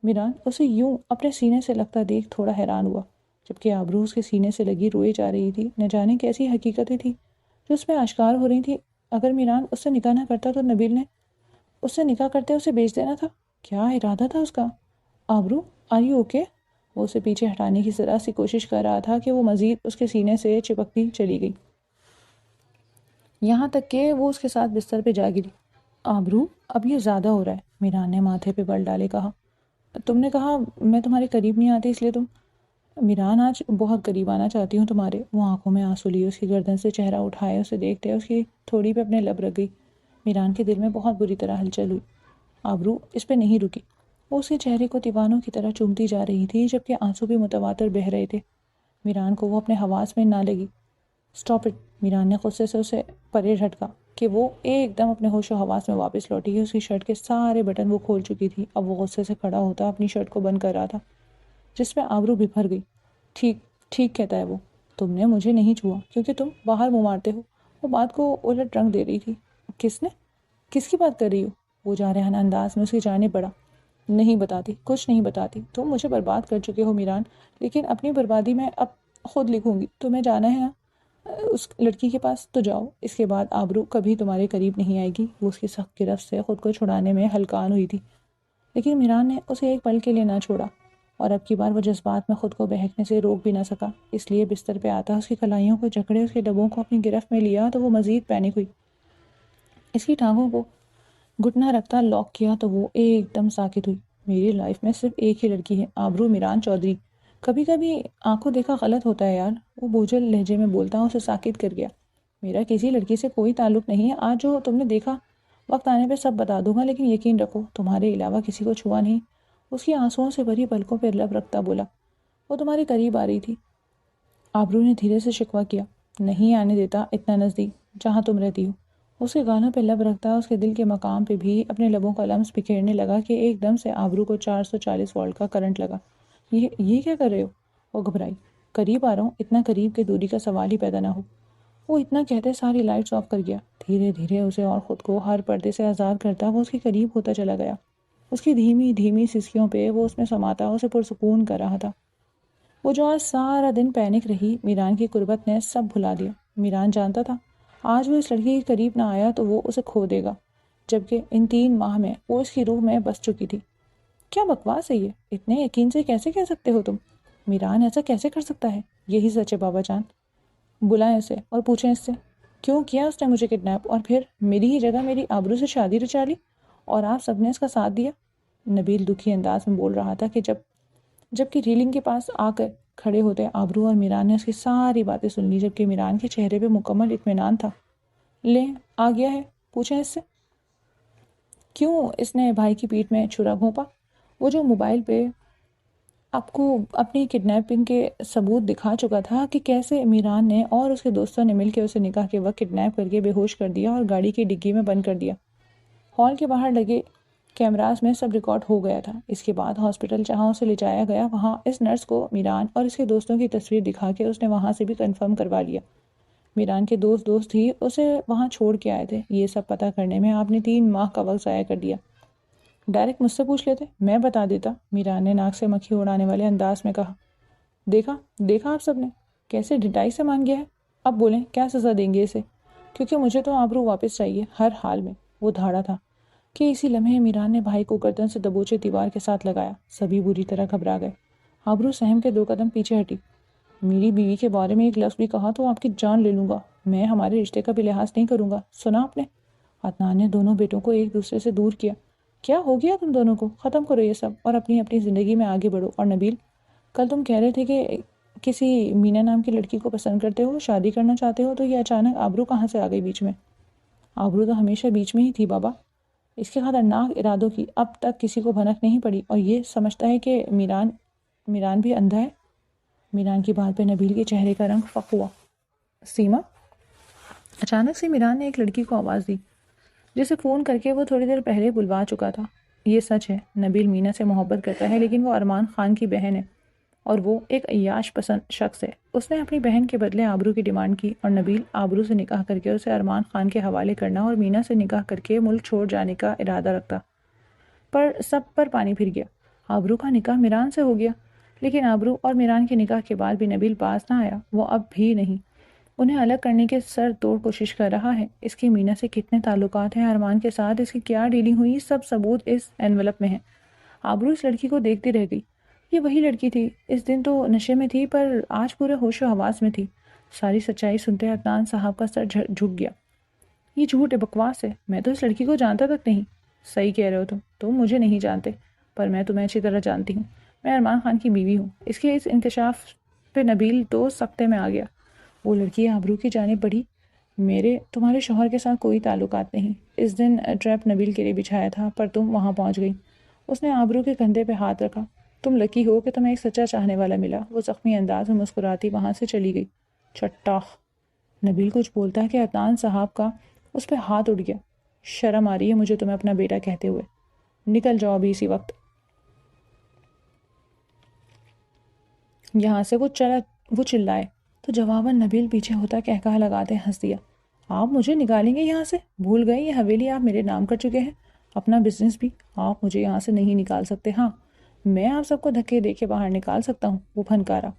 A: میران اسے یوں اپنے سینے سے لگتا دیکھ تھوڑا حیران ہوا، جبکہ آبرو اس کے سینے سے لگی روئے جا رہی تھی۔ نہ جانے کیسی حقیقتیں تھی جو اس میں آشکار ہو رہی تھی۔ اگر میران اس سے نکاح نہ کرتا تو نبیل نے اس سے نکاح کرتے اسے بیچ دینا تھا۔ کیا ارادہ تھا اس کا؟ آبرو آر یو اوکے؟ وہ اسے پیچھے ہٹانے کی ذرا سی کوشش کر رہا تھا کہ وہ مزید اس کے سینے سے چپکتی چلی گئی، یہاں تک کہ وہ اس کے ساتھ بستر پہ جا گری۔ آبرو اب یہ زیادہ ہو رہا ہے، میران نے ماتھے پہ بل ڈالے کہا۔ تم نے کہا میں تمہارے قریب نہیں آتی اس لیے تم۔ میران آج بہت قریب آنا چاہتی ہوں تمہارے۔ وہ آنکھوں میں آنسو لیے اس کی گردن سے چہرہ اٹھائے اسے دیکھتے اس کی تھوڑی پہ اپنے لب رکھ گئی۔ میران کے دل میں بہت بری طرح ہلچل ہوئی۔ آبرو اس پہ نہیں رکی۔ وہ اس کے چہرے کو دیوانوں کی طرح چومتی جا رہی تھی، جبکہ آنسو بھی متواتر بہہ رہے تھے۔ میران کو وہ اپنے حواس میں نہ لگی۔ Stop it! میران نے غصے سے اسے پرے جھٹکا کہ وہ ایک دم اپنے ہوش و حواس میں واپس لوٹی۔ اس کی شرٹ کے سارے بٹن وہ کھول چکی تھی۔ اب وہ غصے سے کھڑا ہوتا اپنی شرٹ کو بند کر رہا تھا، جس میں آبرو بھر گئی۔ ٹھیک ٹھیک کہتا ہے وہ، تم نے مجھے نہیں چھوا کیونکہ تم باہر منہ مارتے ہو۔ وہ بات کو الٹ رنگ دے رہی تھی۔ کس نے؟ کس کی بات کر رہی ہو؟ وہ جارحانہ انداز میں اس کی جانب بڑھا۔ نہیں بتاتی، کچھ نہیں بتاتی۔ تم مجھے برباد کر چکے ہو میران، لیکن اپنی بربادی میں اب خود لکھوں گی۔ تمہیں جانا ہے نا اس لڑکی کے پاس تو جاؤ، اس کے بعد آبرو کبھی تمہارے قریب نہیں آئے گی۔ وہ اس کی سخت گرفت سے خود کو چھڑانے میں ہلکان ہوئی تھی، لیکن میران نے اسے ایک پل کے لیے نہ چھوڑا، اور اب کی بار وہ جذبات میں خود کو بہکنے سے روک بھی نہ سکا۔ اس لیے بستر پہ آتا اس کی کلائیوں کو جکڑے اس کے ڈبوں کو اپنی گرفت میں لیا تو وہ مزید پینک ہوئی۔ اس کی ٹانگوں کو گھٹنا رکھتا لاک کیا تو وہ ایک دم ساکت ہوئی۔ میری لائف میں صرف ایک ہی لڑکی ہے، آبرو میران چودھری۔ کبھی کبھی آنکھوں دیکھا غلط ہوتا ہے یار، وہ بوجھل لہجے میں بولتا اسے ساکت کر گیا۔ میرا کسی لڑکی سے کوئی تعلق نہیں ہے، آج جو تم نے دیکھا وقت آنے پہ سب بتا دوں گا، لیکن یقین رکھو تمہارے علاوہ کسی کو چھوا نہیں۔ اس کی آنسوؤں سے بھری پلکوں پہ لب رکھتا بولا۔ وہ تمہارے قریب آ رہی تھی۔ آبرو نے دھیرے سے شکوہ کیا۔ نہیں آنے دیتا اتنا نزدیک جہاں تم رہتی ہو۔ اس کے گالوں پہ لب رکھتا اس کے دل کے مقام پہ بھی اپنے لبوں کا لمس بکھیرنے لگا کہ ایک دم سے آبرو کو 440 وولٹ کا کرنٹ لگا۔ یہ کیا کر رہے ہو؟ وہ گھبرائی۔ قریب آ رہا ہوں، اتنا قریب کہ دوری کا سوال ہی پیدا نہ ہو۔ وہ اتنا کہتے ساری لائٹس آف کر گیا۔ دھیرے دھیرے اسے اور خود کو ہر پردے سے آزاد کرتا وہ اس کے قریب ہوتا چلا گیا۔ اس کی دھیمی دھیمی سسکیوں پہ وہ اس میں سماتا اسے پرسکون کر رہا تھا۔ وہ جو آج سارا دن پینک رہی، میران کی قربت نے سب بھلا دیا۔ میران جانتا تھا آج وہ اس لڑکی کے قریب نہ آیا تو وہ اسے کھو دے گا، جبکہ ان 3 ماہ میں وہ اس کی روح میں بس چکی تھی۔ کیا بکواس ہے یہ؟ اتنے یقین سے کیسے کہہ سکتے ہو تم؟ میران ایسا کیسے کر سکتا ہے؟ یہی سچ ہے بابا جان۔ بلائیں اسے اور پوچھیں اس سے کیوں کیا اس نے مجھے کڈنیپ، اور پھر میری ہی جگہ میری آبرو سے شادی رچا لی، اور آپ سب نے اس کا ساتھ دیا۔ نبیل دکھی انداز میں بول رہا تھا کہ جبکہ ریلنگ کے پاس آ کر کھڑے ہوتے آبرو اور میران نے اس کی ساری باتیں سن لی، جبکہ میران کے چہرے پہ مکمل اطمینان تھا۔ لیں آ گیا ہے، پوچھیں اس سے کیوں اس نے بھائی کی پیٹھ میں چھرا گھونپا۔ وہ جو موبائل پہ آپ کو اپنی کڈنیپنگ کے ثبوت دکھا چکا تھا کہ کیسے میران نے اور اس کے دوستوں نے مل کے اسے نکاح کے وقت کڈنیپ کر کے بے ہوش کر دیا اور گاڑی کی ڈگی میں بند کر دیا۔ ہال کے باہر لگے کیمراز میں سب ریکارڈ ہو گیا تھا۔ اس کے بعد ہاسپٹل جہاں اسے لے جایا گیا وہاں اس نرس کو میران اور اس کے دوستوں کی تصویر دکھا کے اس نے وہاں سے بھی کنفرم کروا لیا۔ میران کے دوست ہی اسے وہاں چھوڑ کے آئے تھے۔ یہ سب پتہ کرنے میں آپ نے 3 ماہ کا وقت ضائع کر دیا۔ ڈائریکٹ مجھ سے پوچھ لیتے، میں بتا دیتا، میران نے ناک سے مکھی اڑانے والے انداز میں کہا۔ دیکھا آپ سب نے کیسے ڈٹائی سے مان گیا ہے۔ اب بولیں کیا سزا دیں گے اسے، کیونکہ مجھے تو آبرو واپس چاہیے ہر حال میں۔ وہ دھاڑا تھا کہ اسی لمحے میران نے بھائی کو گردن سے دبوچے دیوار کے ساتھ لگایا۔ سبھی بری طرح گھبرا گئے۔ آبرو سہم کے 2 قدم پیچھے ہٹی۔ میری بیوی کے بارے میں ایک لفظ بھی کہا تو آپ کی جان لے لوں گا۔ میں ہمارے رشتے کا بھی لحاظ نہیں کروں گا، سنا آپ نے؟ عدنان نے دونوں بیٹوں کو ایک دوسرے سے دور کیا۔ کیا ہو گیا تم دونوں کو؟ ختم کرو یہ سب اور اپنی زندگی میں آگے بڑھو۔ اور نبیل، کل تم کہہ رہے تھے کہ کسی مینا نام کی لڑکی کو پسند کرتے ہو، شادی کرنا چاہتے ہو، تو یہ اچانک آبرو کہاں سے آ گئی بیچ میں؟ آبرو تو ہمیشہ بیچ میں ہی تھی بابا۔ اس کے خطرناک ارادوں کی اب تک کسی کو بھنک نہیں پڑی، اور یہ سمجھتا ہے کہ میران بھی اندھا ہے۔ میران کی بات پہ نبیل کے چہرے کا رنگ فق ہوا۔ سیما؟ اچانک سے میران نے ایک لڑکی کو آواز دی جسے فون کر کے وہ تھوڑی دیر پہلے بلوا چکا تھا۔ یہ سچ ہے، نبیل مینا سے محبت کرتا ہے، لیکن وہ ارمان خان کی بہن ہے اور وہ ایک عیاش پسند شخص ہے۔ اس نے اپنی بہن کے بدلے آبرو کی ڈیمانڈ کی، اور نبیل آبرو سے نکاح کر کے اسے ارمان خان کے حوالے کرنا اور مینا سے نکاح کر کے ملک چھوڑ جانے کا ارادہ رکھتا۔ پر سب پر پانی پھر گیا۔ آبرو کا نکاح میران سے ہو گیا، لیکن آبرو اور میران کے نکاح کے بعد بھی نبیل پاس نہ آیا۔ وہ اب بھی نہیں، انہیں الگ کرنے کے سر توڑ کوشش کر رہا ہے۔ اس کے مینا سے کتنے تعلقات ہیں، ارمان کے ساتھ اس کی کیا ڈیلنگ ہوئی، سب ثبوت اس اینولپ میں ہیں۔ آبرو اس لڑکی کو دیکھتی رہ گئی۔ یہ وہی لڑکی تھی، اس دن تو نشے میں تھی پر آج پورے ہوش و حواس میں تھی۔ ساری سچائی سنتے عدنان صاحب کا سر جھک گیا۔ یہ جھوٹ ہے، بکواس ہے، میں تو اس لڑکی کو جانتا تک نہیں۔ صحیح کہہ رہے ہو تم مجھے نہیں جانتے، پر میں تمہیں اچھی طرح جانتی ہوں۔ میں ارمان خان کی بیوی ہوں۔ اس کے اس انکشاف پہ نبیل تو سکتے میں آ گیا۔ وہ لڑکی آبرو کی جانب بڑھی۔ تمہارے شوہر کے ساتھ کوئی تعلقات نہیں۔ اس دن ٹریپ نبیل کے لیے بچھایا تھا، پر تم وہاں پہنچ گئی۔ اس نے آبرو کے کندھے پہ ہاتھ رکھا۔ تم لکی ہو کہ تمہیں ایک سچا چاہنے والا ملا۔ وہ زخمی انداز میں مسکراتی وہاں سے چلی گئی۔ چٹاخ! نبیل کچھ بولتا ہے کہ عدنان صاحب کا اس پہ ہاتھ اٹھ گیا۔ شرم آ رہی ہے مجھے تمہیں اپنا بیٹا کہتے ہوئے۔ نکل جاؤ ابھی اسی وقت یہاں سے۔ وہ چلائے تو جواباً نبیل پیچھے ہوتا کہکہا لگاتے ہنس دیا۔ آپ مجھے نکالیں گے یہاں سے؟ بھول گئے یہ حویلی آپ میرے نام کر چکے ہیں، اپنا بزنس بھی۔ آپ مجھے یہاں سے نہیں نکال سکتے۔ ہاں، میں آپ سب کو دھکے دے کے باہر نکال سکتا ہوں، وہ پھنکارا۔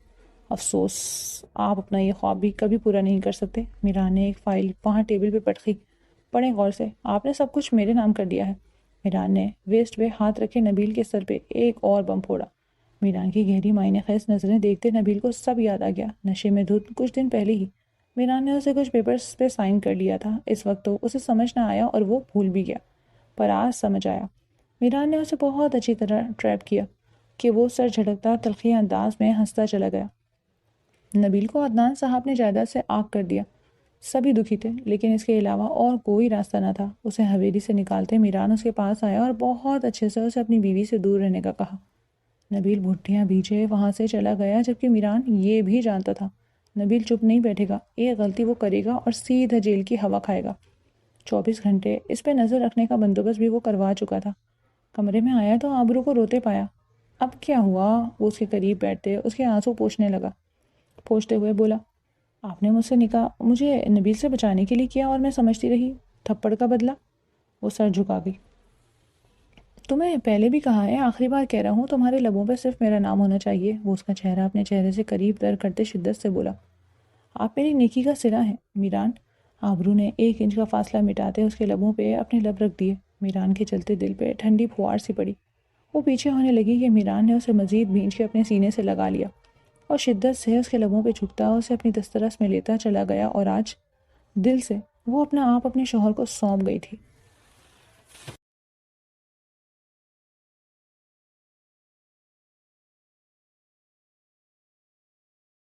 A: افسوس، آپ اپنا یہ خواب بھی کبھی پورا نہیں کر سکتے۔ میران نے ایک فائل وہاں ٹیبل پہ پٹکی۔ پڑھیں غور سے، آپ نے سب کچھ میرے نام کر دیا ہے۔ میران نے ویسٹ پہ ہاتھ رکھے نبیل کے سر پہ ایک اور بم پھوڑا۔ میران کی گہری معنی خیز نظریں دیکھتے نبیل کو سب یاد آ گیا۔ نشے میں دھت کچھ دن پہلے ہی میران نے اسے کچھ پیپرز پہ سائن کر لیا تھا۔ اس وقت تو اسے سمجھ نہ آیا اور وہ بھول بھی گیا، پر آج سمجھ آیا۔ میران نے اسے بہت اچھی طرح ٹریپ کیا کہ وہ سر جھٹکتا تلخی انداز میں ہنستا چلا گیا۔ نبیل کو عدنان صاحب نے جائیداد سے آگ کر دیا۔ سبھی دکھی تھے، لیکن اس کے علاوہ اور کوئی راستہ نہ تھا۔ اسے حویلی سے نکالتے میران اس کے پاس آیا اور بہت اچھے سے اسے اپنی بیوی سے دور رہنے کا کہا۔ نبیل بھٹیاں بیچے وہاں سے چلا گیا، جبکہ میران یہ بھی جانتا تھا نبیل چپ نہیں بیٹھے گا، ایک غلطی وہ کرے گا اور سیدھا جیل کی ہوا کھائے گا۔ 24 گھنٹے اس پہ نظر رکھنے کا بندوبست بھی وہ کروا چکا تھا۔ کمرے میں آیا تو آبرو کو روتے پایا۔ اب کیا ہوا؟ وہ اس کے قریب بیٹھتے اس کے آنسو پوچھتے ہوئے بولا، آپ نے مجھے نبیل سے بچانے کے لیے کیا اور میں سمجھتی رہی تھپڑ کا بدلہ۔ وہ سر جھکا گئی۔ تمہیں پہلے بھی کہا ہے، آخری بار کہہ رہا ہوں، تمہارے لبوں پہ صرف میرا نام ہونا چاہیے۔ وہ اس کا چہرہ اپنے چہرے سے قریب تر کرتے شدت سے بولا، آپ میری نیکی کا صلہ ہیں میران۔ آبرو نے 1 انچ کا فاصلہ مٹاتے اس کے لبوں پہ اپنے لب رکھ دیے۔ میران کے چلتے دل پہ ٹھنڈی پھوار سی پڑی۔ وہ پیچھے ہونے لگی کہ میران نے اسے مزید بھینچ کے اپنے سینے سے لگا لیا اور شدت سے اس کے لبوں پہ جھکتا اسے اپنی دسترس میں لیتا چلا گیا، اور آج دل سے وہ اپنا آپ اپنے شوہر کو سونپ گئی تھی۔